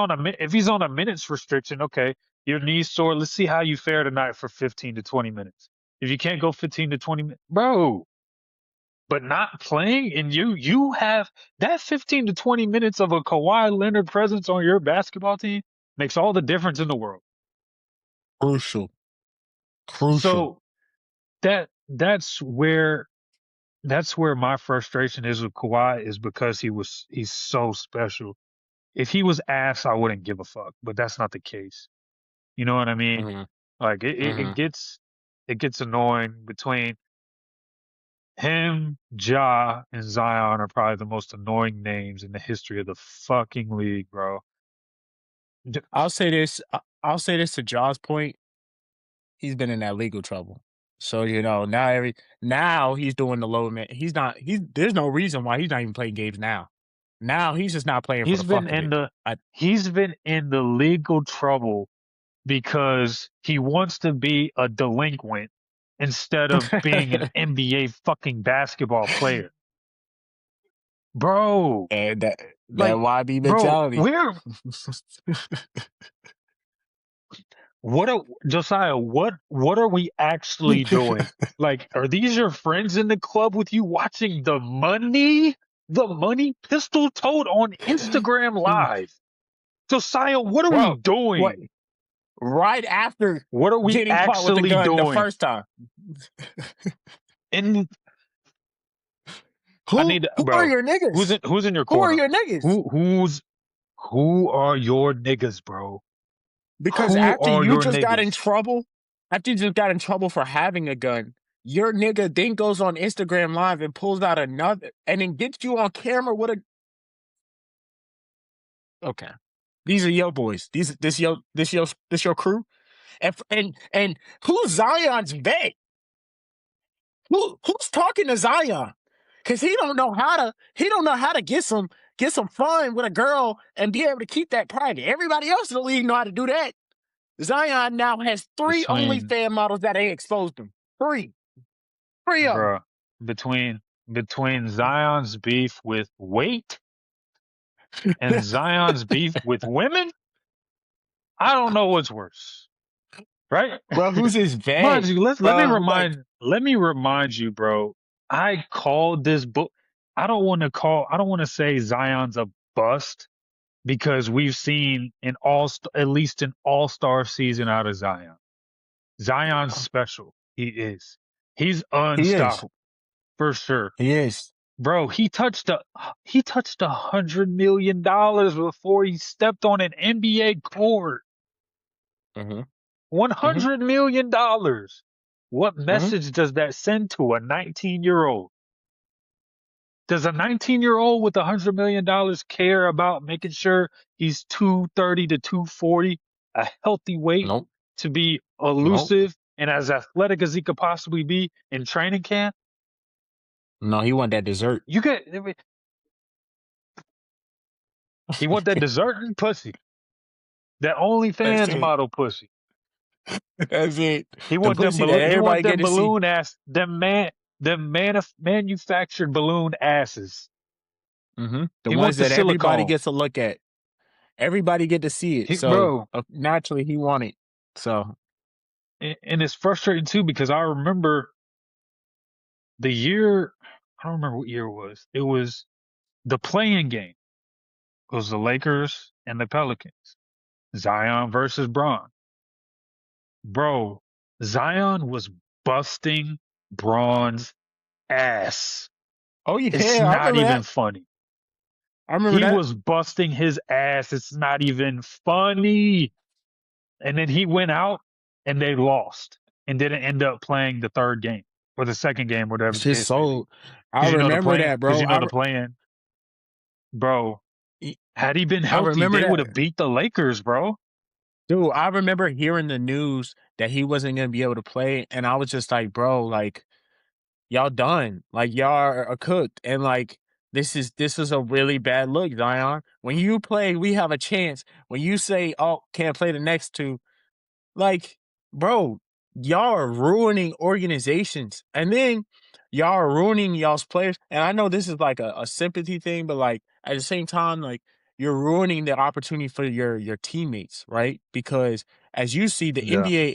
on a minutes restriction. Okay, your knee's sore. Let's see how you fare tonight for 15 to 20 minutes. If you can't go 15 to 20 minutes, bro, but not playing, and you have that 15 to 20 minutes of a Kawhi Leonard presence on your basketball team makes all the difference in the world. Crucial. Crucial. So that's where my frustration is with Kawhi is because he's so special. If he was ass, I wouldn't give a fuck, but that's not the case. You know what I mean? Hmm. Like Hmm. it gets annoying between him, Ja, and Zion are probably the most annoying names in the history of the fucking league, bro. D- I'll say this. I'll say this to Jaw's point. He's been in that legal trouble. So now he's doing the low man. There's no reason why he's not even playing games now. Now he's just not playing for He's the been fuck of in it. the I, he's been in the legal trouble because he wants to be a delinquent instead of being an NBA fucking basketball player. Bro, and that like, YB bro, mentality. what are, Josiah, what are we actually doing? Like, are these your friends in the club with you watching the money pistol toad on Instagram Live? Josiah, what are we Bro, what doing? right after What are we getting caught with the actually gun the doing? first time. And I who need, who are bro, your niggas? who's in your Who are corner? your niggas? Who are your niggas, bro? Because Who are your niggas? after you just got in trouble for having a gun, your nigga then goes on Instagram Live and pulls out another and then gets you on camera with a okay. These are your boys. This your crew. And who's Zion's vet? Who's talking to Zion? Cause he don't know how to get some fun with a girl and be able to keep that private. Everybody else in the league know how to do that. Zion now has three Between, OnlyFans models that ain't exposed him. Three of them. bro, between Zion's beef with weight and Zion's beef with women, I don't know what's worse, right? Bro, who's his Mind vet? you, Bro, like, let me remind you, bro. I called this book. I don't want to say Zion's a bust because we've seen at least an all-star season out of Zion. Zion's special. He is. He's He is. unstoppable for sure. He is. Bro, he touched $100 million before he stepped on an NBA court. Mm-hmm. Mm-hmm. $100 million. What Mm-hmm. message does that send to a 19-year-old? Does a 19-year-old with $100 million care about making sure he's 230 to 240, a healthy weight Nope. to be Nope. elusive and as athletic as he could possibly be in training camp? No, he want that dessert. You get he want that deserting pussy, that That's OnlyFans it. model pussy. That's it. He The want them pussy that balloon. He want everybody get them to see. balloon ass. Manufactured balloon asses. Mm-hmm. The He ones want the that everybody silicone. gets to look at. Everybody get to see it. So Bro, naturally he want it. So and it's frustrating too because I remember the year. I don't remember what year it was. It was the playing game. It was the Lakers and the Pelicans. Zion versus Braun. Bro, Zion was busting Braun's ass. oh It's yeah, I not remember even that. funny. I remember He that. was busting his ass. It's not even funny. And then he went out and they lost and didn't end up playing the third game or the second game, whatever It's the just case may be. so I Because you know the remember playing, that, because bro. you know the playing, bro. Had he been I healthy, remember they would that. have beat the Lakers, bro. Dude, I remember hearing the news that he wasn't gonna be able to play, and I was just like, bro, like y'all done. Like y'all are cooked. And like this is a really bad look, Zion. When you play, we have a chance. When you say, oh, can't play the next two, like, bro, y'all are ruining organizations. And then y'all are ruining y'all's players. And I know this is like a sympathy thing, but like at the same time, like you're ruining the opportunity for your teammates, right? Because as you see, the Yeah, NBA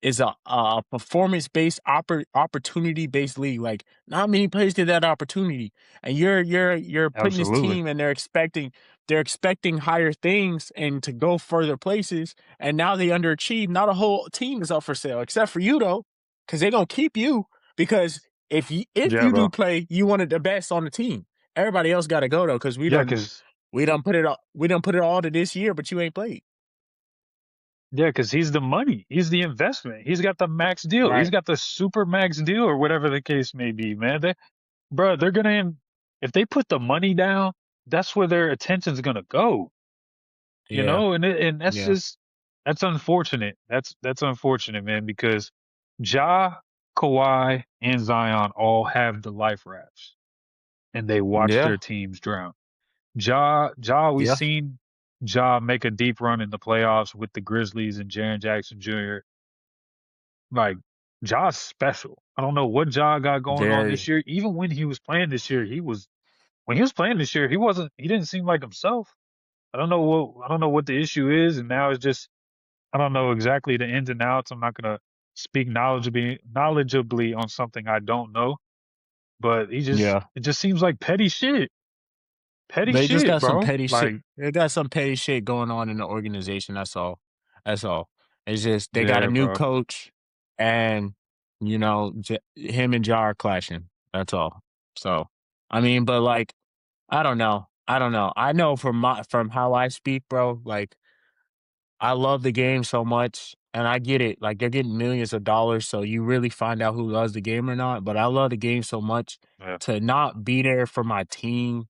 is a performance-based opportunity-based league. Like not many players get that opportunity. And you're putting this absolutely. team and they're expecting higher things and to go further places. And now they underachieve. Now the whole team is up for sale, except for you though, because they're gonna keep you because if Yeah, you do bro. play, you wanted the best on the team. Everybody else gotta go though, because we Yeah, done because we done put it all we done put it all to this year, but you ain't played. yeah, because he's the money. He's the investment. He's got the max deal. He's Right. got the super max deal or whatever the case may be, man. Bro, they're gonna if they put the money down, that's where their attention's gonna go. Yeah. And that's Yeah. just that's unfortunate. That's unfortunate, man, because Ja, Kawhi, and Zion all have the life rafts and they watch Yeah. their teams drown. Ja, we Yeah. seen Ja make a deep run in the playoffs with the Grizzlies and Jaren Jackson Jr. Like Ja's special. I don't know what Ja got going on this Very. year. Even when he was playing this year, when he was playing this year, he didn't seem like himself. I don't know what the issue is, and now it's just I don't know exactly the ins and outs. I'm not gonna speak knowledgeably on something I don't know, but Yeah. it just seems like petty shit. Petty They just shit, got some bro. petty shit. Like, They got some petty shit going on in the organization. That's all. That's all. It's just they got a yeah, new bro. coach, and him and Jar are clashing. That's all. So, I mean, but like, I don't know. I don't know. I know from how I speak, bro. Like, I love the game so much, and I get it. Like they're getting millions of dollars, so you really find out who loves the game or not. But I love the game so much Yeah, to not be there for my team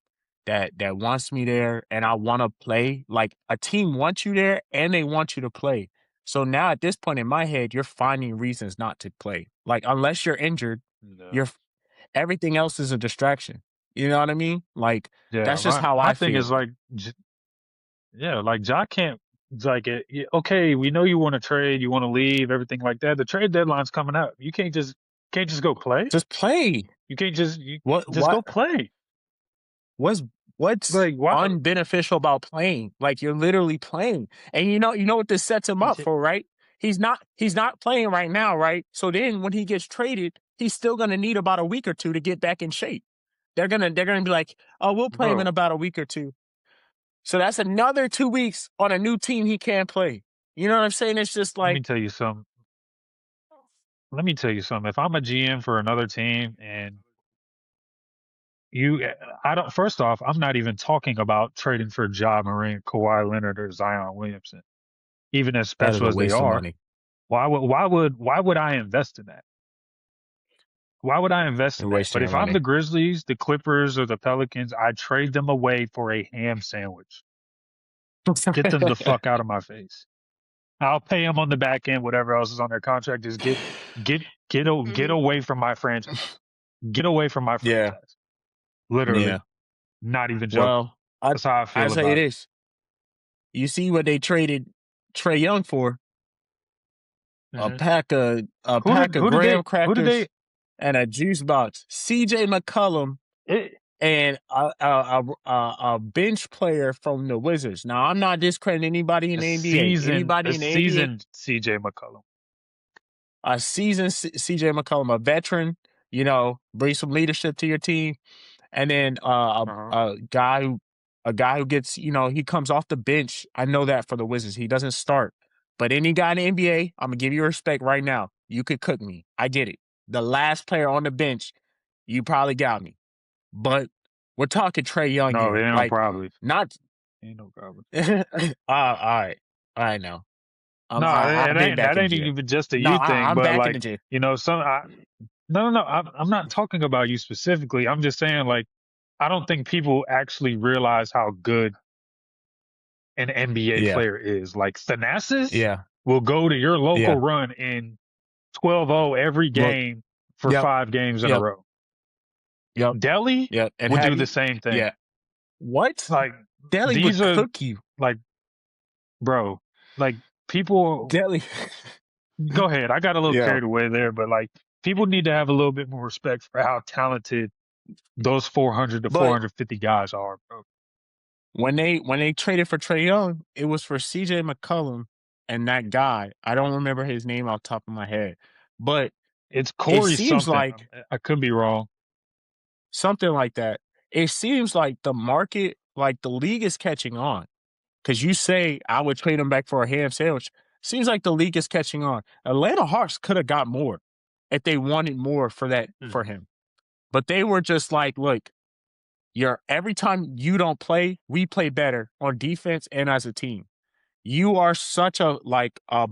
that wants me there, and I want to play. Like a team wants you there, and they want you to play. So now at this point in my head, you're finding reasons not to play. Like unless you're injured, yeah, you're everything else is a distraction. You know what I mean? Like yeah. that's just how My I thing is feel. like, yeah, like Ja can't. It's like, okay, we know you want to trade, you want to leave, everything like that. The trade deadline's coming up. You can't just go play. Just play. You can't you What just go what play. What's what's Like, why? unbeneficial about playing? Like you're literally playing. And you know what this sets him up for, right? He's not playing right now, right? So then when he gets traded, he's still gonna need about a week or two to get back in shape. They're gonna be like, oh, we'll play him in Bro, about a week or two. So that's another 2 weeks on a new team he can't play. You know what I'm saying? It's just Let me like tell you something. Let me tell you something. If I'm a GM for another team and you, I don't. First off, I'm not even talking about trading for Ja Morant, Kawhi Leonard, or Zion Williamson. Even as that is special a as they waste of are, money. why would I invest in that? Why would I invest in You're that? wasting But your if I'm the money. Grizzlies, the Clippers, or the Pelicans, I trade them away for a ham sandwich. Get them the fuck out of my face. I'll pay them on the back end, whatever else is on their contract. Just get away from my franchise. Get away from my Yeah, franchise. Literally, yeah. not even joking. Well, I That's how I I feel say about it. this. You see what they traded Trey Young for? Hmm. A Who did pack of who did graham they who did crackers they and a juice box. CJ McCollum it, and a bench player from the Wizards. Now I'm not discrediting anybody in a the NBA. season a Anybody in the NBA, seasoned CJ McCollum. a seasoned CJ McCollum, a veteran, bring some leadership to your team. And then Uh-huh. a guy who gets, he comes off the bench. I know that for the Wizards. He doesn't start. But any guy in the NBA, I'm gonna give you respect right now. You could cook me. I get it. The last player on the bench, you probably got me. But we're talking Trey Young No, it here. ain't no Like, probably. not Ain't no probably. all right. All right now. No, I've it been ain't back that in the ain't gym. even just a No, you thing, I'm but back in like, the gym. no, no, no. I'm not talking about you specifically. I'm just saying, like, I don't think people actually realize how good an NBA Yeah. player is. Like, Thanasis Yeah. will go to your local Yeah. run in 12-0 every Look. game for Yep. 5 games in a Yep. row. Yep. Delhi Yep. And would have do the you same thing. yeah. What? Like, Delhi would these are, cook you. like, bro, like, people, Delhi. go ahead. I got a little Yeah. carried away there, but like, people need to have a little bit more respect for how talented those 400 to But 450 guys are, bro. when they traded for Trey Young, it was for CJ McCollum and that guy. I don't remember his name off the top of my head. But It's it Corey seems something. like I could be wrong. something like that. It seems like the market, like the league is catching on. Because you say I would trade him back for a ham sandwich. Seems like the league is catching on. Atlanta Hawks could have got more if they wanted more for Mhm. him. But they were just like, look, every time you don't play, we play better on defense and as a team. You are such a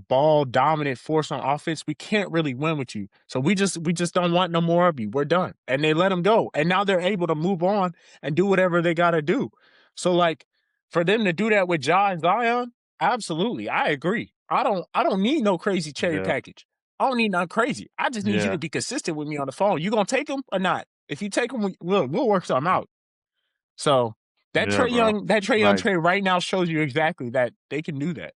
ball dominant force on offense. We can't really win with you. So we just don't want no more of you. We're done. And they let him go. And now they're able to move on and do whatever they gotta do. So like for them to do that with Ja and Zion, absolutely. I agree. I don't need no crazy cherry Yeah, package. I don't need nothing crazy. I just need you to yeah, be consistent with me on the phone. You gonna take them or not? If you take them, we'll work something out. So yeah, bro. That Trey Young Like, trade right now shows you exactly that they can do that.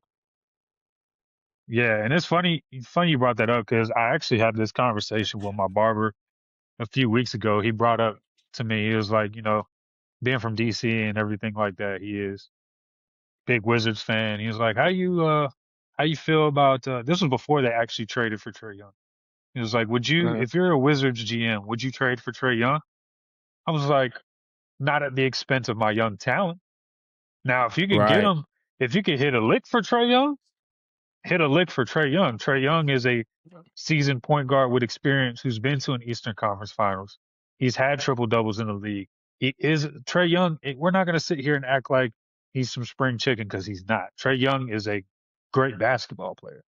yeah, and it's funny you brought that up because I actually had this conversation with my barber a few weeks ago. He brought up to me, he was like, being from DC and everything like that, he is big Wizards fan. He was like, how you feel about this was before they actually traded for Trey Young. He was like, would you, Mhm. if you're a Wizards GM, would you trade for Trey Young? I was like, not at the expense of my young talent. Now, if you could get Right. him, if you could hit a lick for Trey Young, hit a lick for Trey Young. Trey Young is a seasoned point guard with experience who's been to an Eastern Conference Finals. He's had triple doubles in the league. He is Trey Young. We're not going to sit here and act like he's some spring chicken because he's not. Trey Young is a great basketball player.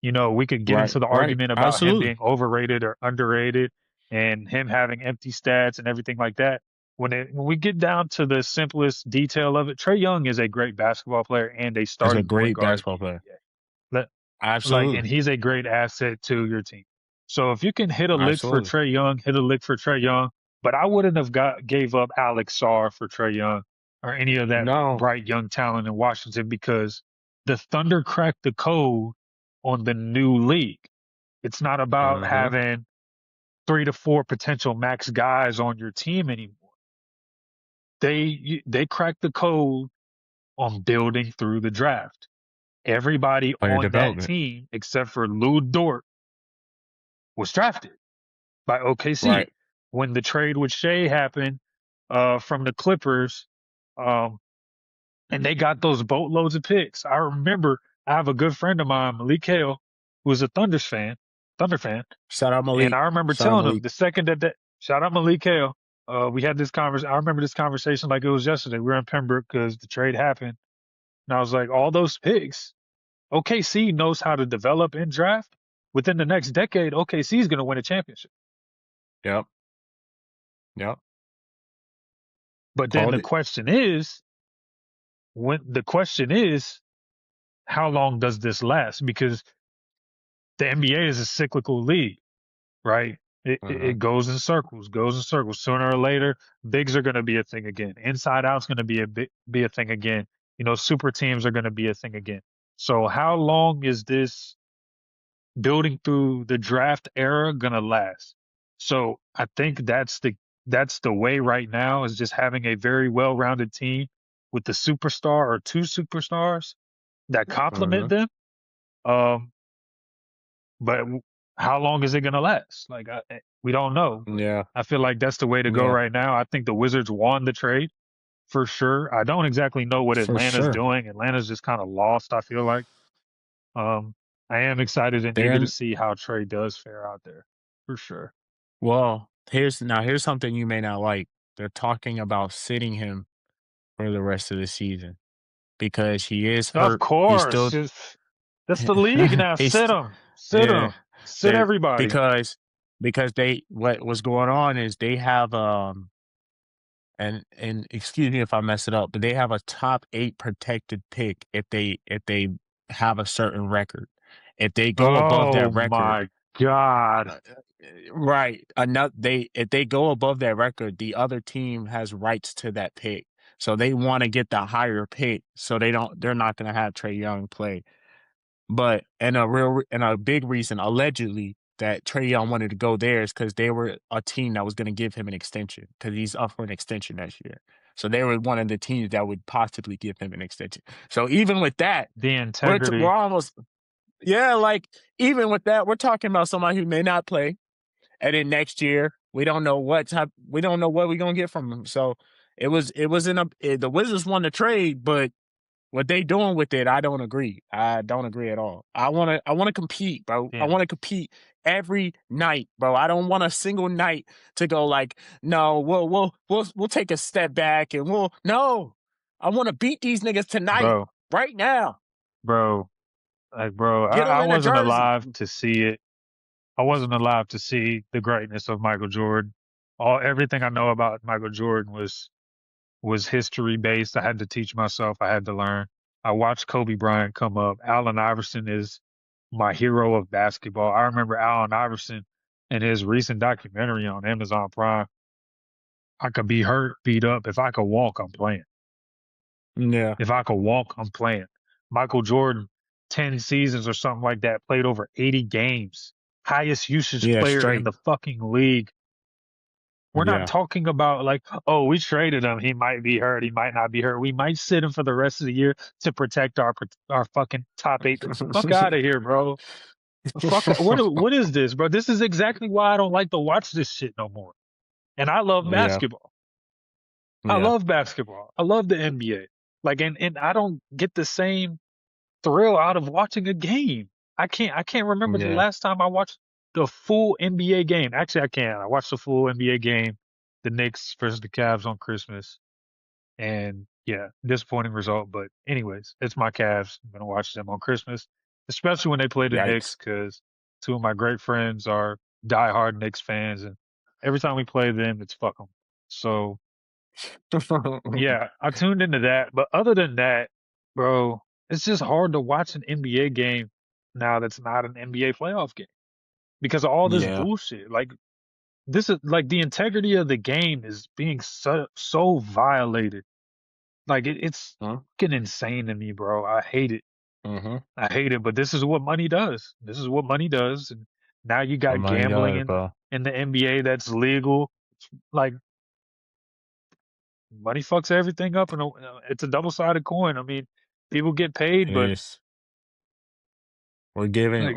We could get Right. into the Right. argument about him Absolutely. being overrated or underrated and him having empty stats and everything like that. When we get down to the simplest detail of it, Trey Young is a great basketball player and a He's a starting point great guard in the basketball player. NBA. Let, and Absolutely. he's a great asset to your team. So if you can hit a lick for Absolutely. Trey Young, hit a lick for Trey Young. But I wouldn't have gave up Alex Sarr for Trey Young or any of that No. bright young talent in Washington because the Thunder cracked the code on the new league. It's not about Mhm. having 3 to 4 potential max guys on your team anymore. They cracked the code on building through the draft. Everybody Player on that development. team except for Lou Dort was drafted by OKC. Right. When the trade with Shea happened from the Clippers, um, and they got those boatloads of picks. I remember I have a good friend of mine, Malik Hale, who is a Thunder fan, Shout out and Malik. I remember Shout out telling him Malik. the second that shout out Malik Hale. We had this conversation. I remember this conversation like it was yesterday. We were in Pembroke because the trade happened, and I was like, all those picks, OKC knows how to develop and draft. Within the next decade, OKC is going to win a championship. Yep. Yep. But then Called the it. question is, how long does this last? Because the NBA is a cyclical league, right? It Uh-huh. goes in circles, goes in circles. Sooner or later, bigs are going to be a thing again. Inside out's going to be a thing again. Super teams are going to be a thing again. So how long is this building through the draft era going to last? So I think that's the way right now is just having a very well-rounded team with the superstar or two superstars that complement Uh-huh. them. Um, but how long is it going to last? Like we don't know, but Yeah. I feel like that's the way to go Yeah. right now. I think the Wizards won the trade for sure. I don't exactly know what For Atlanta's sure. doing. Atlanta's just kind of lost, I feel like. Um, I am excited and They're eager to in, see how Trey does fare out there for sure. well, here's something you may not like. They're talking about sitting him for the rest of the season because he is Of hurt. He's course, still that's the league now. he's Sit yeah. him, sit They're everybody. because they what was going on is they have and excuse me if I mess it up, but they have a top 8 protected pick if they have a certain record. If they go above Oh that record, my God, right, another they if they go above that record, the other team has rights to that pick. So they want to get the higher pick, so they're not going to have Trey Young play. But and a big reason allegedly that Trey Young wanted to go there is because they were a team that was going to give him an extension because he's up for an extension next year. So they were one of the teams that would possibly give him an extension. So even with that, the we're integrity, almost yeah, like even with that, we're talking about somebody who may not play, and then next year we don't know what we're gonna get from him. So it was the Wizards won the trade, but what they doing with it, I don't agree. I don't agree at all. I wanna compete, bro. I damn, wanna compete every night, bro. I don't want a single night to go like, no, we'll take a step back and we'll no. I wanna beat these niggas tonight, bro, right now. bro, like bro, Get them I in a wasn't jersey. alive to see it. I wasn't alive to see the greatness of Michael Jordan. Everything I know about Michael Jordan was history based. I had to teach myself. I had to learn. I watched Kobe Bryant come up. Allen Iverson is my hero of basketball. I remember Allen Iverson in his recent documentary on Amazon Prime. I could be hurt, beat up. If I could walk, I'm playing. Yeah. If I could walk, I'm playing. Michael Jordan, 10 seasons or something like that, played over 80 games. Highest usage Yeah, player in straight. the fucking league. We're not Yeah. talking about like, oh, we traded him. He might be hurt. He might not be hurt. We might sit him for the rest of the year to protect our fucking top 8. Fuck out of here, bro. What is this, bro? This is exactly why I don't like to watch this shit no more. And I love Yeah. basketball. I Yeah. love basketball. I love the NBA. Like, and I don't get the same thrill out of watching a game. I can't remember the Yeah. last time I watched the full NBA game. Actually, I can. I watched the full NBA game, the Knicks versus the Cavs on Christmas, and yeah, disappointing result. But anyways, it's my Cavs. I'm gonna watch them on Christmas, especially when they play the Knicks, Yikes. because two of my great friends are diehard Knicks fans, and every time we play them, it's fuck 'em. So yeah, I tuned into that. But other than that, bro, it's just hard to watch an NBA game now that's not an NBA playoff game because of all this Yeah. bullshit. Like this is like the integrity of the game is being so violated. Like it's Huh? fucking insane to me, bro. I hate it. Mhm. I hate it. But this is what money does. This is what money does. And now you What got money gambling does, in bro. in the NBA that's legal. Like money fucks everything up, and it's a double-sided coin. I mean, people get paid, It but is. like fucking We're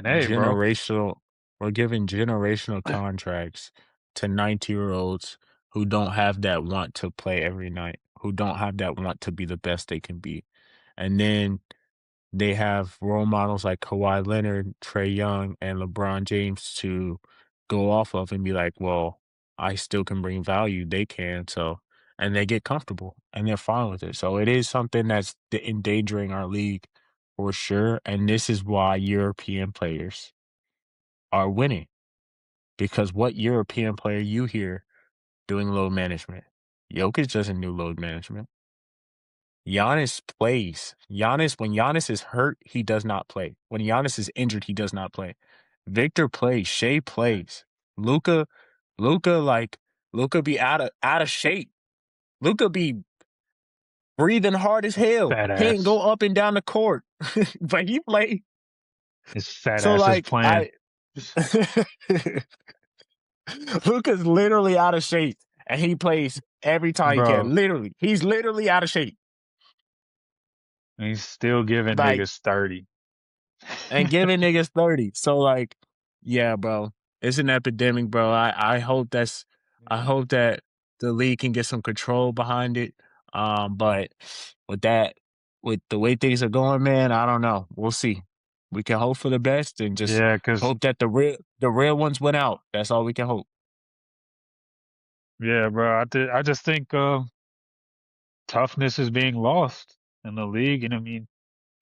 hey, bro. giving generational contracts to 90-year-olds who don't have that want to play every night, who don't have that want to be the best they can be. And then they have role models like Kawhi Leonard, Trey Young, and LeBron James to go off of and be like, well, I still can bring value. They can. So, and they get comfortable and they're fine with it. So it is something that's endangering our league for sure. And this is why European players are winning because what European player you hear doing load management? Jokic doesn't do load management. Giannis plays. When Giannis is hurt, he does not play. When Giannis is injured, he does not play. Victor plays. Shea plays. Luca, Luca, like Luca be out of shape. Luca be breathing hard as hell. Fat Can't ass. go up and down the court, but he play. His fat So ass is like playing. I, Luca's literally out of shape, and he plays every time he Bro, can. Literally, he's literally out of shape. he's still giving Like niggas 30. and giving niggas 30. So like, yeah, bro. It's an epidemic, bro. I hope that the league can get some control behind it. But with that, with the way things are going, man, I don't know. We'll see. We can hope for the best and just Yeah, cause hope that the real ones went out. That's all we can hope. yeah, bro. I just think toughness is being lost in the league, and I mean,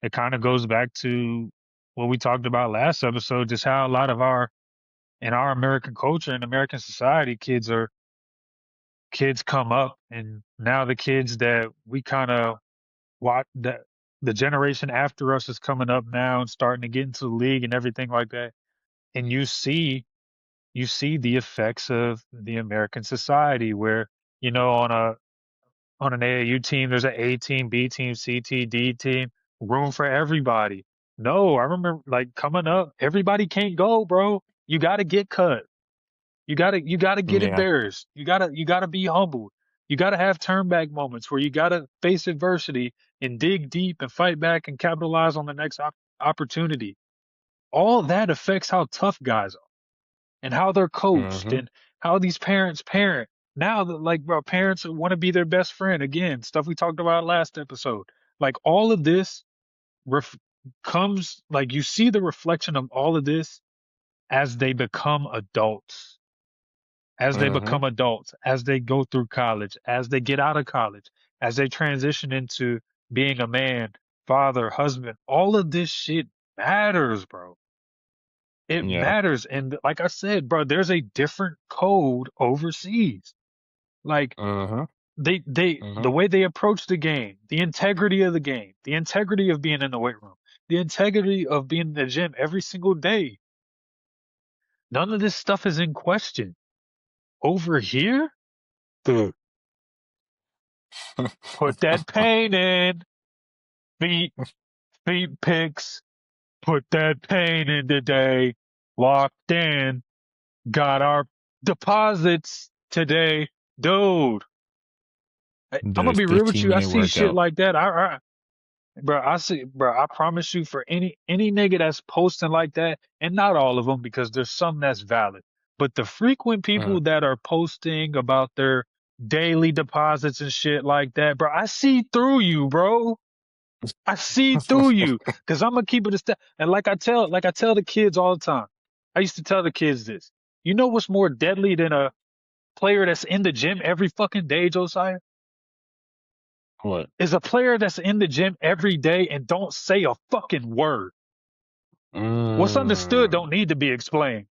it kind of goes back to what we talked about last episode, just how a lot of our in our American culture and American society, kids come up, and now the kids that we kind of watch that the generation after us is coming up now and starting to get into the league and everything like that, and you see the effects of the American society where on an AAU team there's an A team, B team, C team, D team, room for everybody. No, I remember like coming up, everybody can't go, bro. You got to get cut. You gotta get Yeah. embarrassed. You gotta be humbled. You gotta have turn back moments where you gotta face adversity and dig deep and fight back and capitalize on the next opportunity. All that affects how tough guys are and how they're coached Mm-hmm. and how these parents parent. Now that like bro, parents want to be their best friend again, stuff we talked about last episode. Like all of this ref- comes like you see the reflection of all of this as they become adults, Mm-hmm. as they go through college, as they get out of college, as they transition into being a man, father, husband, all of this shit matters, bro. It Yeah. matters. And like I said, bro, there's a different code overseas. Like Mm-hmm. the Mm-hmm. way they approach the game, the integrity of the game, the integrity of being in the weight room, the integrity of being in the gym every single day. None of this stuff is in question. Over here, dude, put that pain in. Feet, feet picks. Put that pain in today. Locked in. Got our deposits today. Dude, I'm The gonna be real with 15 you. I minute see shit workout. like that. Bro, I promise you for any nigga that's posting like that, and not all of them because there's some that's valid, but the frequent Uh, people that are posting about their daily deposits and shit like that, bro, I see through you, bro. I see through you because I'm gonna keep it a step. And like I tell the kids all the time. I used to tell the kids this. You know what's more deadly than a player that's in the gym every fucking day, Josiah? what? Is a player that's in the gym every day and don't say a fucking word. What's understood Mm, don't need to be explained.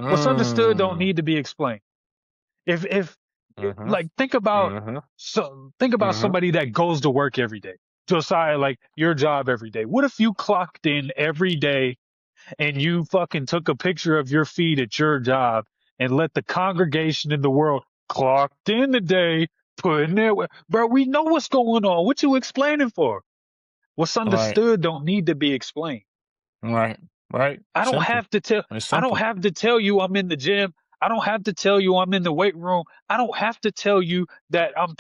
What's understood don't mm, need to be explained. If uh-huh, like uh-huh, think about uh-huh. somebody that goes to work every day. Josiah, like your job every day. What if you clocked in every day and you fucking took a picture of your feet at your job and let the congregation in the world clocked in today, putting it, bro, we know what's going on. What you explaining for? What's Right, understood don't need to be explained. right, right. I don't Simple. have to tell It's I don't simple. have to tell you I'm in the gym. I don't have to tell you I'm in the weight room. I don't have to tell you that I'm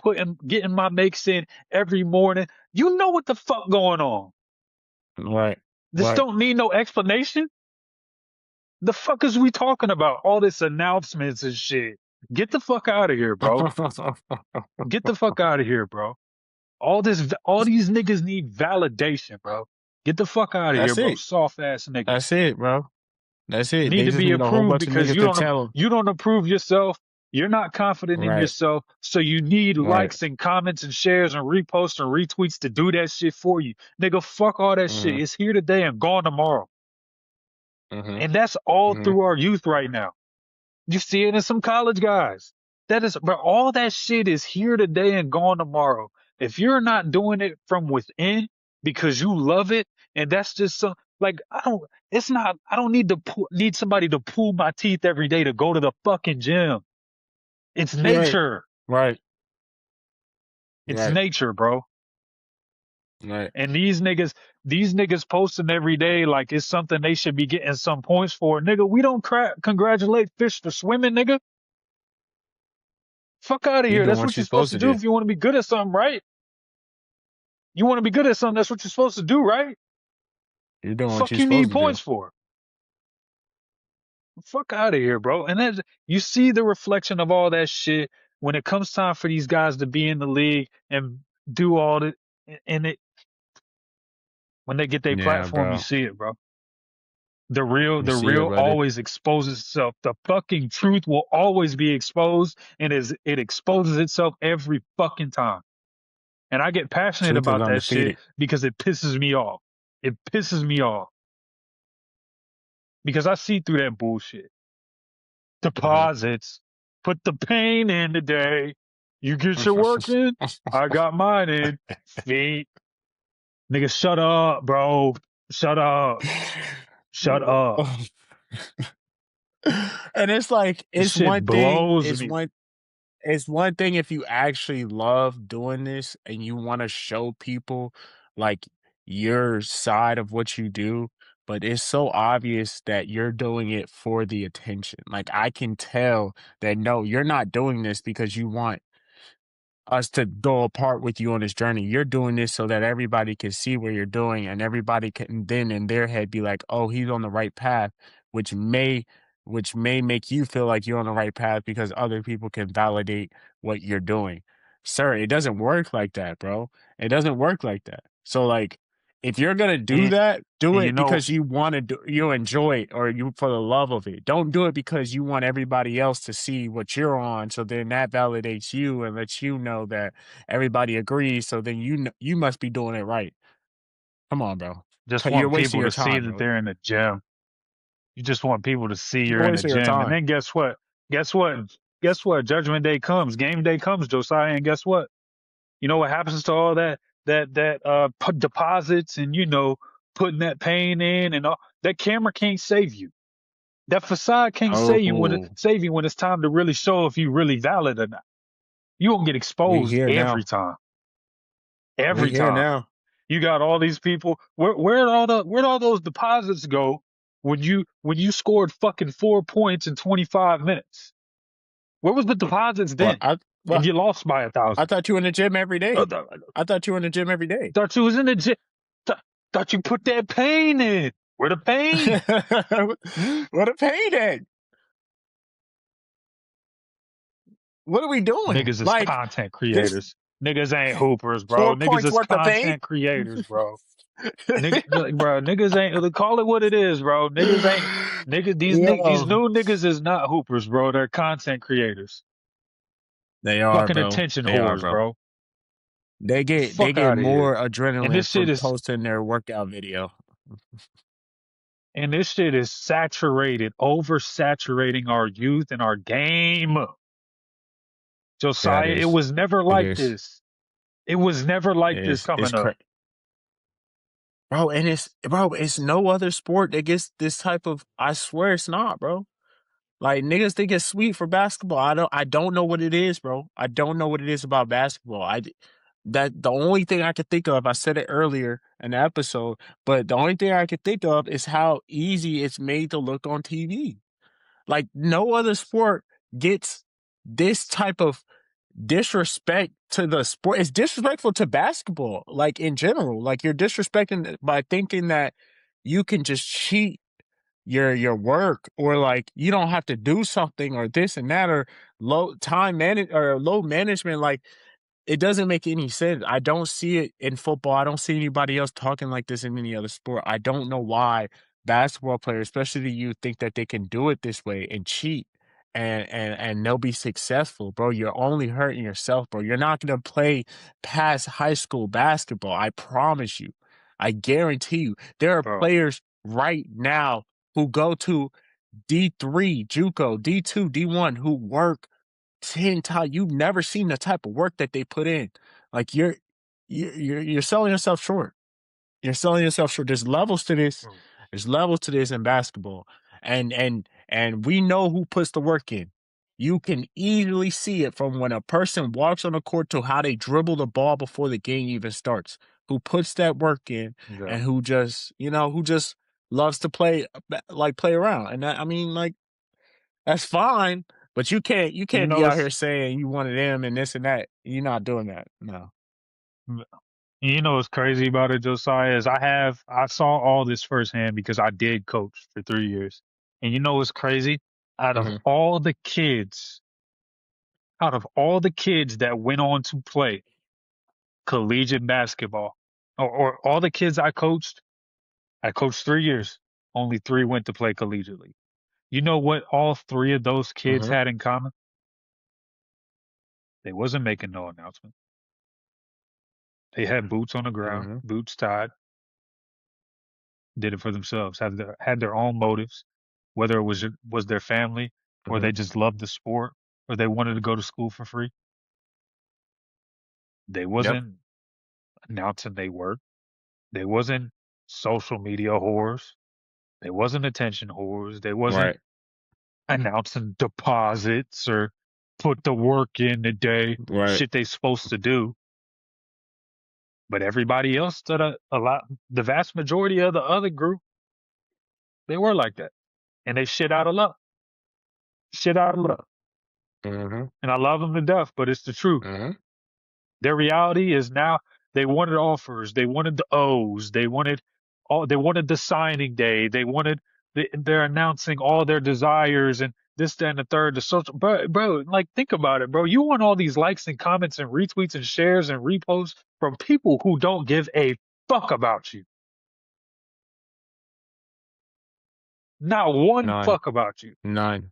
getting my makes in every morning. You know what the fuck going on. Right, This right. don't need no explanation. The fuck is we talking about? All this announcements and shit. Get the fuck out of here, bro. Get the fuck out of here, bro. All these niggas need validation, bro. Get the fuck out of here, That's bro. it. Soft ass niggas That's it, bro. That's it. need They to just be need a whole approved bunch of because niggas to tell them. you don't approve yourself. You're not confident in Right, yourself, so you need right. likes and comments and shares and reposts and retweets to do that shit for you. Nigga, fuck all that shit. Mm-hmm, It's here today and gone tomorrow. mm-hmm, And that's all mm-hmm. through our youth right now. You see it in some college guys. That is, but all that shit is here today and gone tomorrow. If you're not doing it from within because you love it, and that's just some like I don't. It's not. I don't need to need somebody to pull my teeth every day to go to the fucking gym. It's Right, nature. right, It's right, nature, bro. right. And these niggas posting every day like it's something they should be getting some points for. Nigga, we don't congratulate fish for swimming, nigga. Fuck out of You here. doing That's what what you're you're supposed supposed to to do do. if you want to be good at something, right? You want to be good at something, that's what you're supposed to do, right? You're doing what Fuck you're you supposed need to do. points for. Fuck out of here, bro. And then you see the reflection of all that shit when it comes time for these guys to be in the league and do all that. And it when they get their Yeah, platform, you bro. see it, bro. You The see it, real brother. always exposes itself. The fucking truth will always be exposed, and it exposes itself every fucking time. And I get passionate Truth is about that shit undefeated. because it pisses me off. It pisses me off because I see through that bullshit. Mm-hmm. Deposits. Put the pain in today. You get your work in. I got mine in. Feet. Nigga, shut up, bro. Shut up. Shut up. And it's like This shit blows me. it's one thing if you actually love doing this and you want to show people like your side of what you do, but it's so obvious that you're doing it for the attention. Like I can tell that no, you're not doing this because you want us to go apart with you on this journey. You're doing this so that everybody can see what you're doing and everybody can then in their head be like, "Oh, he's on the right path," which may which may make you feel like you're on the right path because other people can validate what you're doing. Sir, it doesn't work like that, bro. It doesn't work like that. So like if you're going to do And, that, do and you it know, because you want to do you enjoy it or you for the love of it. Don't do it because you want everybody else to see what you're on so then that validates you and lets you know that everybody agrees so then you must be doing it right. Come on, bro. just You're want wasting people your to see time, that bro. they're in the gym. You just want people to see You're you're in the wasting your gym. And time. then guess what? Guess what? Guess what? Judgment day comes. Game day comes, Josiah. And guess what? You know what happens to all that put deposits and putting that pain in and all that camera can't save you. That facade can't Oh, save you when it's time to really show if you really valid or not. You won't get we exposed here every now. time. We Every here time. now. You got all these people. Where'd all those deposits go when you scored fucking 4 points in 25 minutes? Where was the deposits Well, then? I And well, you lost by a I thousand. thought you in the gym every Uh, day. th- I thought you were in the gym every day. Thought you was in the gym. Thought you put that pain in. Where the pain? What a payday. What are we doing? Niggas is Like content this creators. Niggas ain't hoopers, bro. 4 points Niggas is worth of pain? content creators, bro. Bro, niggas ain't call it what it is, bro. These Yo. new niggas is not hoopers, bro. They're content creators. They are, Fucking bro. attention They are, whores, bro. bro. They Fuck get out of here. more And adrenaline this shit from is posting their workout video. and this shit is saturated, oversaturating our youth and our game. Yeah, it Josiah, it is. was never It like is. this. It was never like It this is. It's coming up. crazy. Bro, and it's no other sport that gets this type of I swear it's not, bro. Like niggas think it's sweet for basketball. I don't know what it is, bro. I don't know what it is about basketball. That the only thing I could think of, I said it earlier in the episode, but the only thing I could think of is how easy it's made to look on TV. Like no other sport gets this type of disrespect to the sport. It's disrespectful to basketball, like in general. Like you're disrespecting it by thinking that you can just cheat your work, or like you don't have to do something or this and that, or low management, like it doesn't make any sense. I don't see it in football. I don't see anybody else talking like this in any other sport. I don't know why basketball players, especially the youth, think that they can do it this way and cheat and they'll be successful, bro. You're only hurting yourself, bro. You're not gonna play past high school basketball. I promise you. I guarantee you. There are bro. players right now who go to D3, JUCO, D2, D1 who work 10 times. You've never seen the type of work that they put in. Like you're selling yourself short. You're selling yourself short. There's levels to this. Bro. There's levels to this in basketball. And we know who puts the work in. You can easily see it from when a person walks on the court to how they dribble the ball before the game even starts. Who puts that work in Yeah. and who just, who just loves to play play around. And I mean, like, that's fine, but you You can't be know, out it's here saying you one of them and this and that. You're not doing that. No. you know what's crazy about it, Josiah, is I saw all this firsthand because I did coach for 3 years. And you know what's crazy? Out of Mhm. all the kids, out of all the kids that went on to play collegiate basketball, or all the kids I coached 3 years. Only three went to play collegiately. You know what all three of those kids Mhm. had in common? They wasn't making no announcement. They had boots on the ground, Mhm. boots tied, did it for themselves, had their own motives, whether it was their family or they Mhm. just loved the sport or they wanted to go to school for free. They Yep. wasn't announcing they work. They wasn't social media whores. They wasn't attention whores. They wasn't Right. announcing deposits or put the work in the day, Right. shit they supposed to do. But everybody else that the vast majority of the other group, they were like that. And they shit out of love. Shit out of love. Mhm. And I love them to death, but it's the truth. Mhm. Their reality is now they wanted offers, they wanted the O's, they wanted the signing day, they're announcing all their desires and this, that, and the third. The social, bro, like think about it, bro. You want all these likes and comments and retweets and shares and reposts from people who don't give a fuck about you. Not one None. fuck about you. None.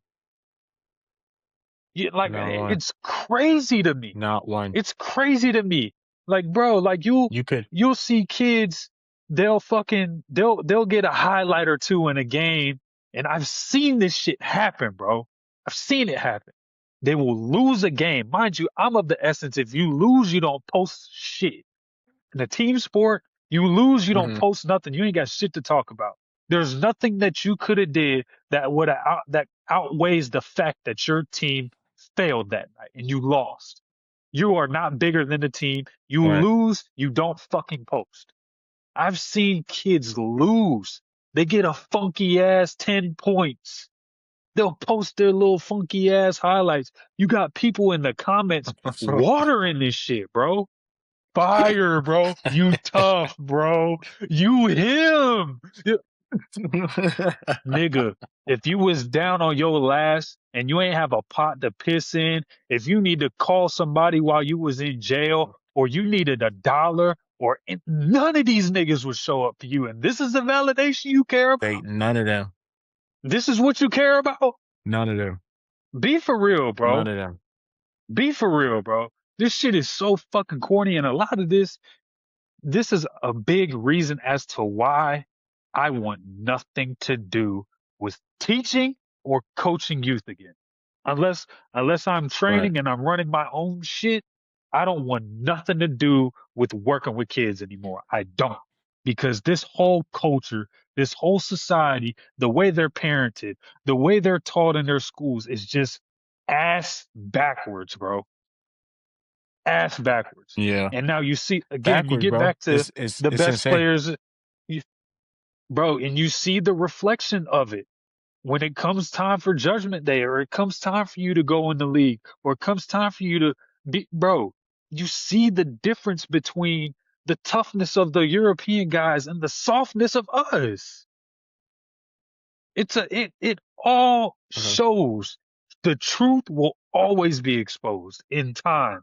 Like Not one. it's crazy to me. Not one. It's crazy to me. Like, bro, like You could. you'll see kids, they'll get a highlight or two in a game, and I've seen this shit happen, bro. I've seen it happen. They will lose a game. Mind you, I'm of the essence, if you lose, you don't post shit. In a team sport, you lose, you don't Mhm. post nothing. You ain't got shit to talk about. There's nothing that you could have did that outweighs the fact that your team failed that night and you lost. You are not bigger than the team. You Right. lose, you don't fucking post. I've seen kids lose. They get a funky ass 10 points. They'll post their little funky ass highlights. You got people in the comments watering this shit, bro. Fire, bro. You tough, bro. You him. Nigga, if you was down on your last and you ain't have a pot to piss in, if you need to call somebody while you was in jail or you needed $1 or none of these niggas would show up for you. And this is the validation you care They about? none of them. This is what you care about? None of them. Be for real, None bro. of them. Be for real, bro. This shit is so fucking corny and a lot of this is a big reason as to why I want nothing to do with teaching or coaching youth again. Unless I'm Right. training and I'm running my own shit, I don't want nothing to do with working with kids anymore. I don't. Because this whole culture, this whole society, the way they're parented, the way they're taught in their schools is just ass backwards, bro, ass backwards. Yeah. And now you see again, you Backwards, get bro. back to the It's best insane. players, you, bro, and you see the reflection of it when it comes time for judgment day, or it comes time for you to go in the league, or it comes time for you to be, bro. You see the difference between the toughness of the European guys and the softness of us. It all Uh-huh. shows the truth will always be exposed in time.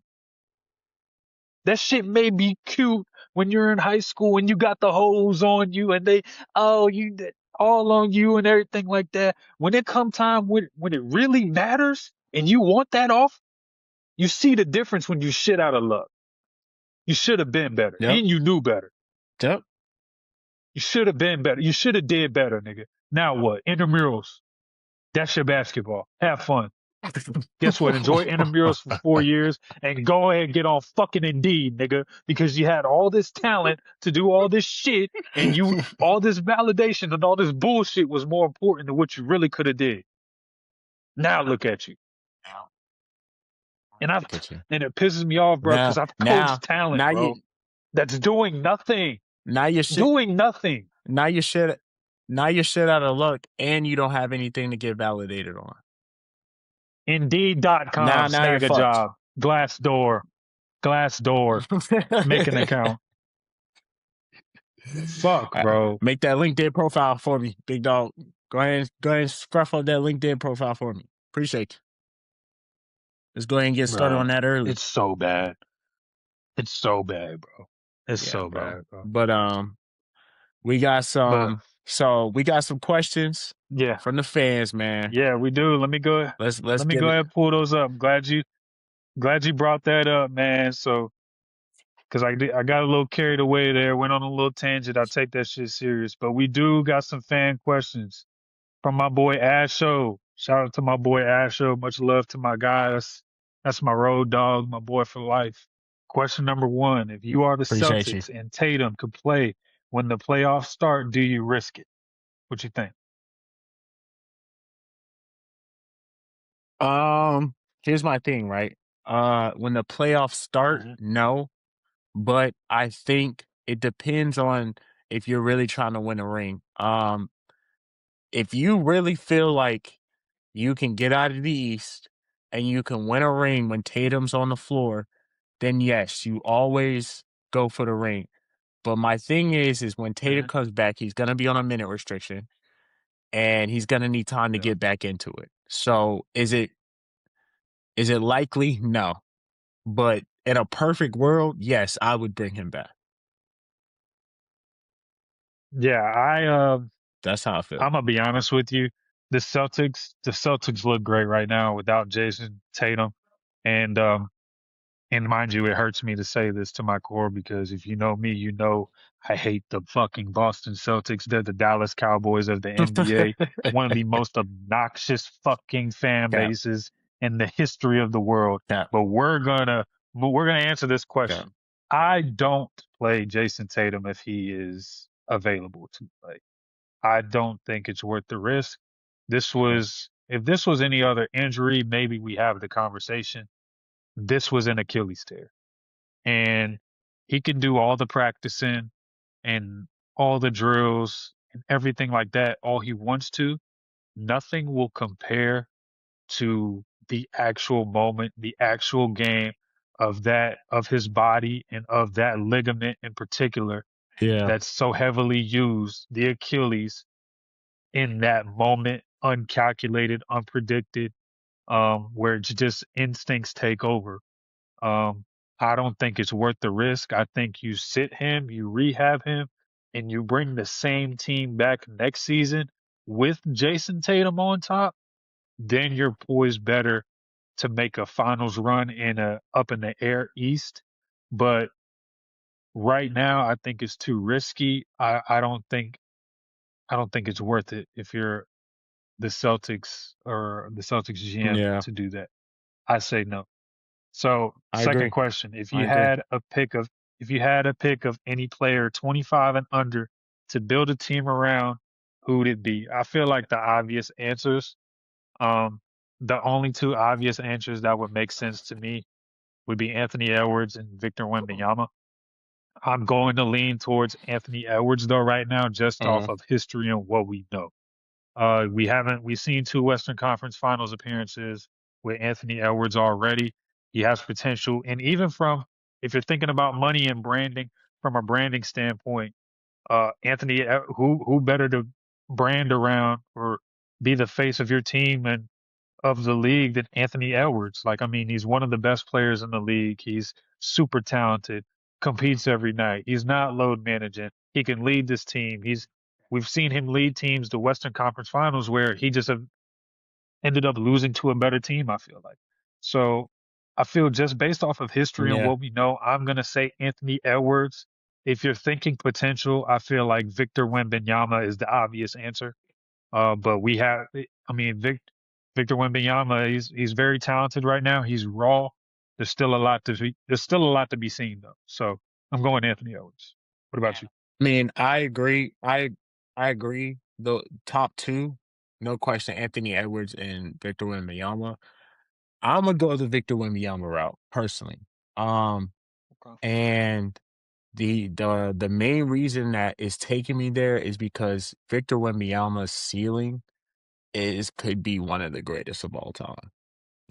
That shit may be cute when you're in high school and you got the hoes on you and they, oh, all on you and everything like that. When it come time when it really matters and you want that off, you see the difference when you shit out of luck. You should have been better Yep. and you knew better. Yep. You should have been better. You should have did better, nigga. Now what? Intramurals. That's your basketball. Have fun. Guess what? Enjoy intramurals for 4 years and go ahead and get on fucking Indeed, nigga, because you had all this talent to do all this shit and all this validation and all this bullshit was more important than what you really could have did. Now look at you. Now, And look at you. and it pisses me off, bro, because Now, I've now, coached talent, now bro, you, that's doing nothing. now you shit, Doing nothing. now you shit, now you're shit out of luck, and you don't have anything to get validated on. Indeed.com, Now you're snag a fucked. job. Glassdoor, make an account. Fuck, bro. Make that LinkedIn profile for me, big dog. Go ahead and scruff up that LinkedIn profile for me. Appreciate you. Let's go ahead and get started on Bro, that early. it's so bad. It's so bad, bro. It's Yeah, so bro. bad, bro. But we got But some questions yeah, from the fans, man. yeah, we do. Let's Let me get go it. ahead and pull those up. Glad you brought that up, man. So, cause I got a little carried away there, went on a little tangent. I take that shit serious, but we do got some fan questions from my boy Asho. Shout out to my boy Asho. Much love to my guy. That's my road dog, my boy for life. Question number one: if you are the Appreciate you. Celtics and Tatum could play when the playoffs start, do you risk it? What you think? Here's my thing, right? When the playoffs start, Hmm. no, but I think it depends on if you're really trying to win a ring. If you really feel like you can get out of the East and you can win a ring when Tatum's on the floor, then yes, you always go for the ring. But my thing is when Tatum Hmm. comes back, he's gonna be on a minute restriction and he's gonna need time to Yeah. get back into it. So is it likely? No. But in a perfect world, yes, I would bring him back. Yeah, That's how I feel. I'm gonna be honest with you. The Celtics look great right now without Jason Tatum. And and mind you, it hurts me to say this to my core because if you know me, you know I hate the fucking Boston Celtics. They're the Dallas Cowboys of the NBA, one of the most obnoxious fucking fan Cap, bases in the history of the world. cap, But we're gonna answer this cap. question. I don't play Jason Tatum if he is available to play. I don't think it's worth the risk. Mhm. If this was any other injury, maybe we have the conversation. This was an Achilles tear. And he can do all the practicing and all the drills and everything like that all he wants to. Nothing will compare to the actual moment, the actual game of his body and of that ligament in particular Yeah, that's so heavily used, the Achilles, in that moment, uncalculated, unpredicted, where it's just instincts take over. Um, I don't think it's worth the risk. I think you sit him, you rehab him, and you bring the same team back next season with Jason Tatum on top, then you're poised better to make a finals run in a up in the air East. But right now, I think it's too risky. I don't think it's worth it if you're the Celtics or the Celtics GM yeah, to do that. I say no. So, I second agree. question: I agree. if you had a pick of any player 25 and under to build a team around, who would it be? I feel like the obvious answers, um, the only two obvious answers that would make sense to me would be Anthony Edwards and Victor Wembanyama. I'm going to lean towards Anthony Edwards though right now, just off Uh, of history and what we know. We've seen two Western Conference Finals appearances with Anthony Edwards already. He has potential, and even from if you're thinking about money and branding from a branding standpoint, who better to brand around or be the face of your team and of the league than Anthony Edwards. Like, I mean, he's one of the best players in the league. He's super talented, competes every night. He's not load managing. He can lead this team. We've seen him lead teams to Western Conference Finals where he just ended up losing to a better team, I feel like. So I feel just based off of history and Yeah. what we know, I'm going to say Anthony Edwards. If you're thinking potential, I feel like Victor Wembanyama is the obvious answer. But we have, I mean, Victor Wembanyama, he's very talented right now. He's raw. There's still a lot to be seen though. So I'm going Anthony Edwards. What about you? I mean, I agree. I agree. The top two, no question, Anthony Edwards and Victor Wembanyama. I'm gonna go the Victor Wembanyama route personally. Um, Okay. and the main reason that is taking me there is because Victor Wembanyama's ceiling is could be one of the greatest of all time.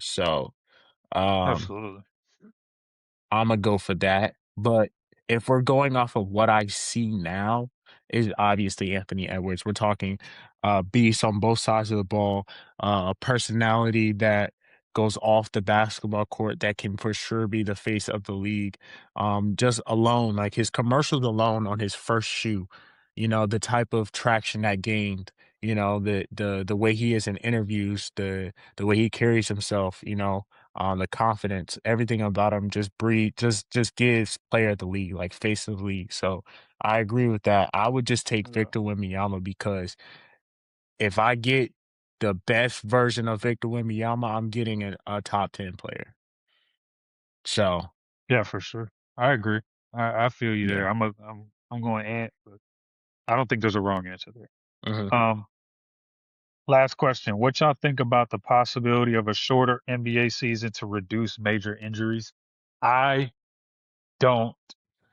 So, um, Absolutely. Imma go for that, but if we're going off of what I see now, is obviously Anthony Edwards. We're talking, beast on both sides of the ball, a personality that goes off the basketball court that can for sure be the face of the league. Just alone, like his commercials alone on his first shoe, the type of traction that gained, the way he is in interviews, the way he carries himself, the confidence, everything about him just breed just gives player of the league, like face of the league. So I agree with that. I would just take Yeah. Victor Wembanyama because if I get the best version of Victor Wembanyama, I'm getting a top 10 player. So Yeah, for sure. I agree. I feel you there. yeah. I'm going Ant, but I don't think there's a wrong answer there. Mhm. Um, Last question. What y'all think about the possibility of a shorter NBA season to reduce major injuries? I don't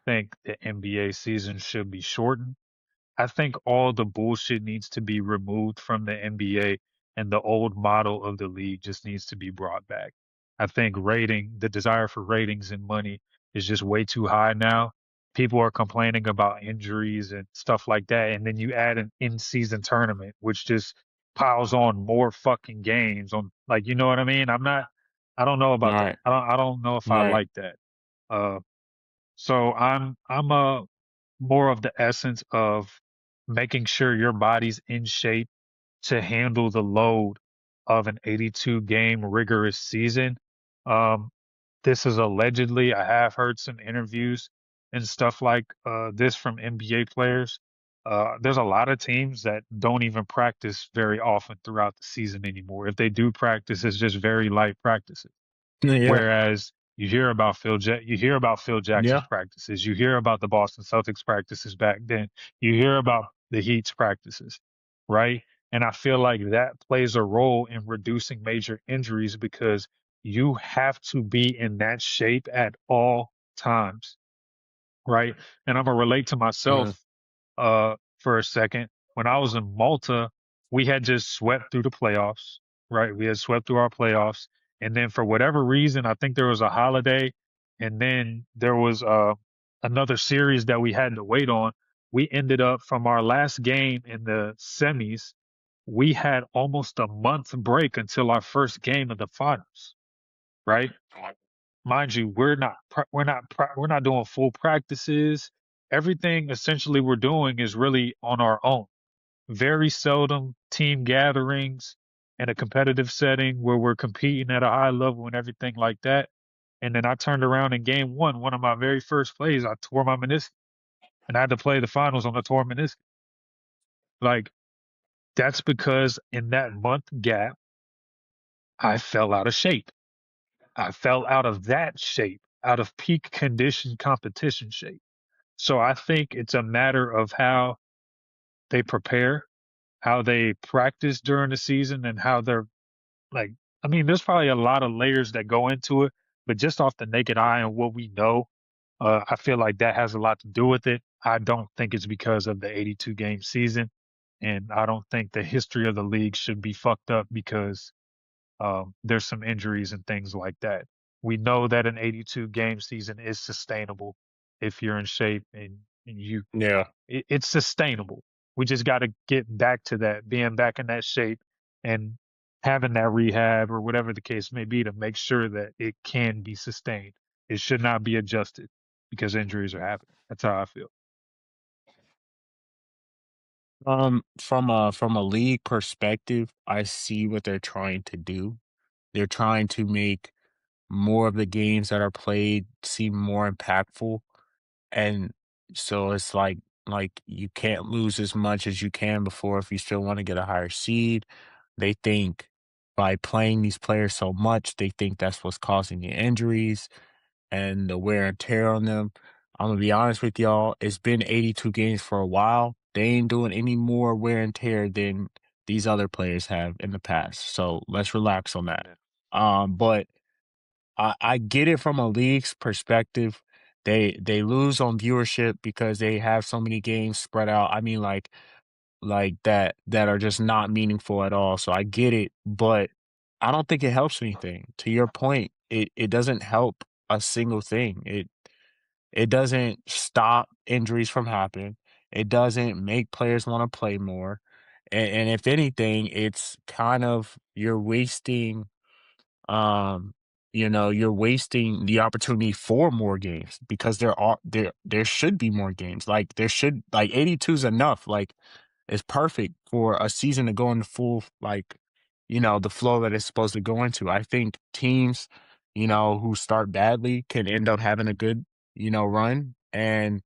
think the NBA season should be shortened. I think all the bullshit needs to be removed from the NBA and the old model of the league just needs to be brought back. I think the desire for ratings and money is just way too high now. People are complaining about injuries and stuff like that. And then you add an in season tournament, which just piles on more fucking games on like, you know what I mean? I don't know about that. Right. I don't know if I Right. like that. Uh, so I'm a more of the essence of making sure your body's in shape to handle the load of an 82 game rigorous season. Um, this is allegedly, I have heard some interviews and stuff like this from NBA players. There's a lot of teams that don't even practice very often throughout the season anymore. If they do practice, it's just very light practices. Yeah. Whereas you hear about Phil Jackson's Yeah. practices, you hear about the Boston Celtics practices back then, you hear about the Heat's practices, right? And I feel like that plays a role in reducing major injuries because you have to be in that shape at all times, right? And I'm gonna relate to Mhm. myself for a second. When I was in Malta, we had just swept through the playoffs, right? We had swept through our playoffs. And then for whatever reason, I think there was a holiday and then there was another series that we had to wait on. We ended up from our last game in the semis, we had almost a month break until our first game of the finals, right? Mind you, we're not doing full practices. Everything essentially we're doing is really on our own. Very seldom team gatherings in a competitive setting where we're competing at a high level and everything like that. And then I turned around in game one of my very first plays, I tore my meniscus and I had to play the finals on a torn meniscus. Like that's because in that month gap, I fell out of shape. I fell out of that shape, out of peak condition competition shape. So I think it's a matter of how they prepare, how they practice during the season, and how they're like. I mean, there's probably a lot of layers that go into it, but just off the naked eye and what we know, I feel like that has a lot to do with it. I don't think it's because of the 82 game season, and I don't think the history of the league should be fucked up because there's some injuries and things like that. We know that an 82 game season is sustainable if you're in shape and it's sustainable. We just got to get back to that, being back in that shape and having that rehab or whatever the case may be to make sure that it can be sustained. It should not be adjusted because injuries are happening. That's how I feel. From a league perspective, I see what they're trying to do. They're trying to make more of the games that are played seem more impactful. And so it's like you can't lose as much as you can before if you still want to get a higher seed. They think by playing these players so much, they think that's what's causing the injuries and the wear and tear on them. I'm gonna be honest with y'all, it's been 82 games for a while. They ain't doing any more wear and tear than these other players have in the past. So let's relax on that. Yeah. But I get it from a league's perspective. They lose on viewership because they have so many games spread out. I mean, like that are just not meaningful at all. So I get it, but I don't think it helps anything. To your point, it doesn't help a single thing. It doesn't stop injuries from happening. It doesn't make players want to play more. And if anything, it's kind of um, you're wasting the opportunity for more games because there should be more games. Like there should like 82 is enough. Like it's perfect for a season to go into full the flow that it's supposed to go into. I think teams, who start badly can end up having a good, run and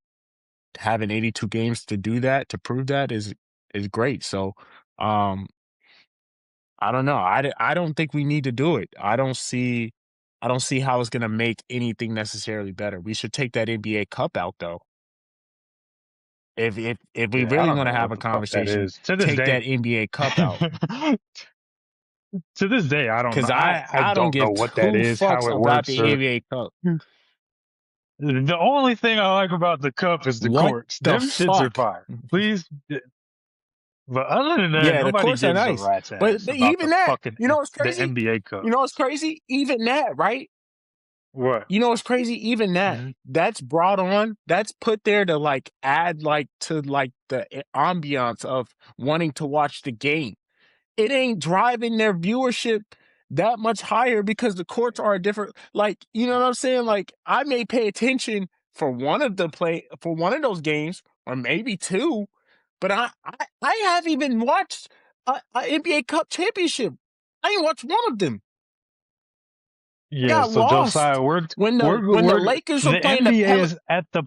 having 82 games to do that, to prove that is great. So, um I don't know. I don't think we need to do it. I don't see how it's gonna make anything necessarily better. We should take that NBA Cup out though. If we Yeah, I really don't want to know have what a the fuck that conversation, is. To this take day, that NBA Cup out. to this day, I don't know. Cause I, I I I don't don't know give what that two is, how fucks it about works, the or NBA Cup. the only thing I like about the cup is the What courts. the Them shits are fuck? fire. Please, but other than that, Yeah, the nobody courts are gives a nice. rat's But ass about the even that, fucking you know what's the crazy? NBA Cup. You know what's crazy? Even that, right? What? You know what's crazy? Even that, Hmm. that's put there to like add like to like the ambiance of wanting to watch the game. It ain't driving their viewership that much higher because the courts are a different, like, you know what I'm saying? Like, I may pay attention for one of those games, or maybe two, but I haven't even watched a NBA Cup championship. I ain't watched one of them. I Yeah. got So Josiah, lost when the Lakers were the playing the NBA is at the.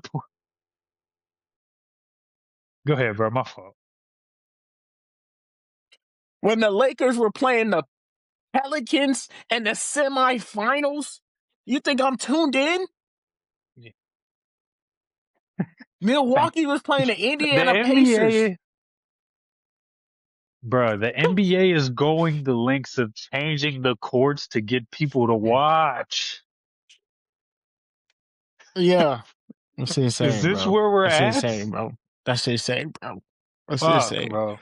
Go ahead, bro. My fault. when the Lakers were playing the Pelicans in the semifinals. You think I'm tuned in? Yeah. Milwaukee was playing the The Indiana Pacers. NBA, bro. The NBA is going the lengths of changing the courts to get people to watch. Yeah, that's Is insane, this bro. where we're That's at? insane, bro. That's insane, bro. That's Fuck, insane. bro.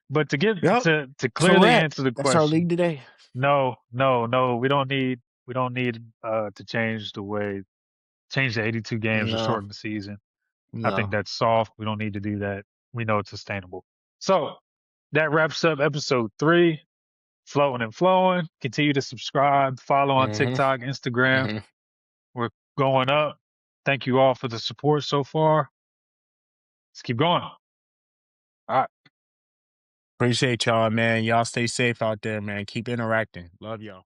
But to get Yep, to it's a clearly wrap. answer the That's our question, league today. no, no, no. We don't need to change the 82 games or No, shorten the season. I think no. that's soft. We don't need to do that. We know it's sustainable. So that wraps up episode 3. Floating and flowing. Continue to subscribe, follow on hmm TikTok, Instagram. hmm We're going up. Thank you all for the support so far. Let's keep going. All right. Appreciate y'all, man. Y'all stay safe out there, man. Keep interacting. Love y'all.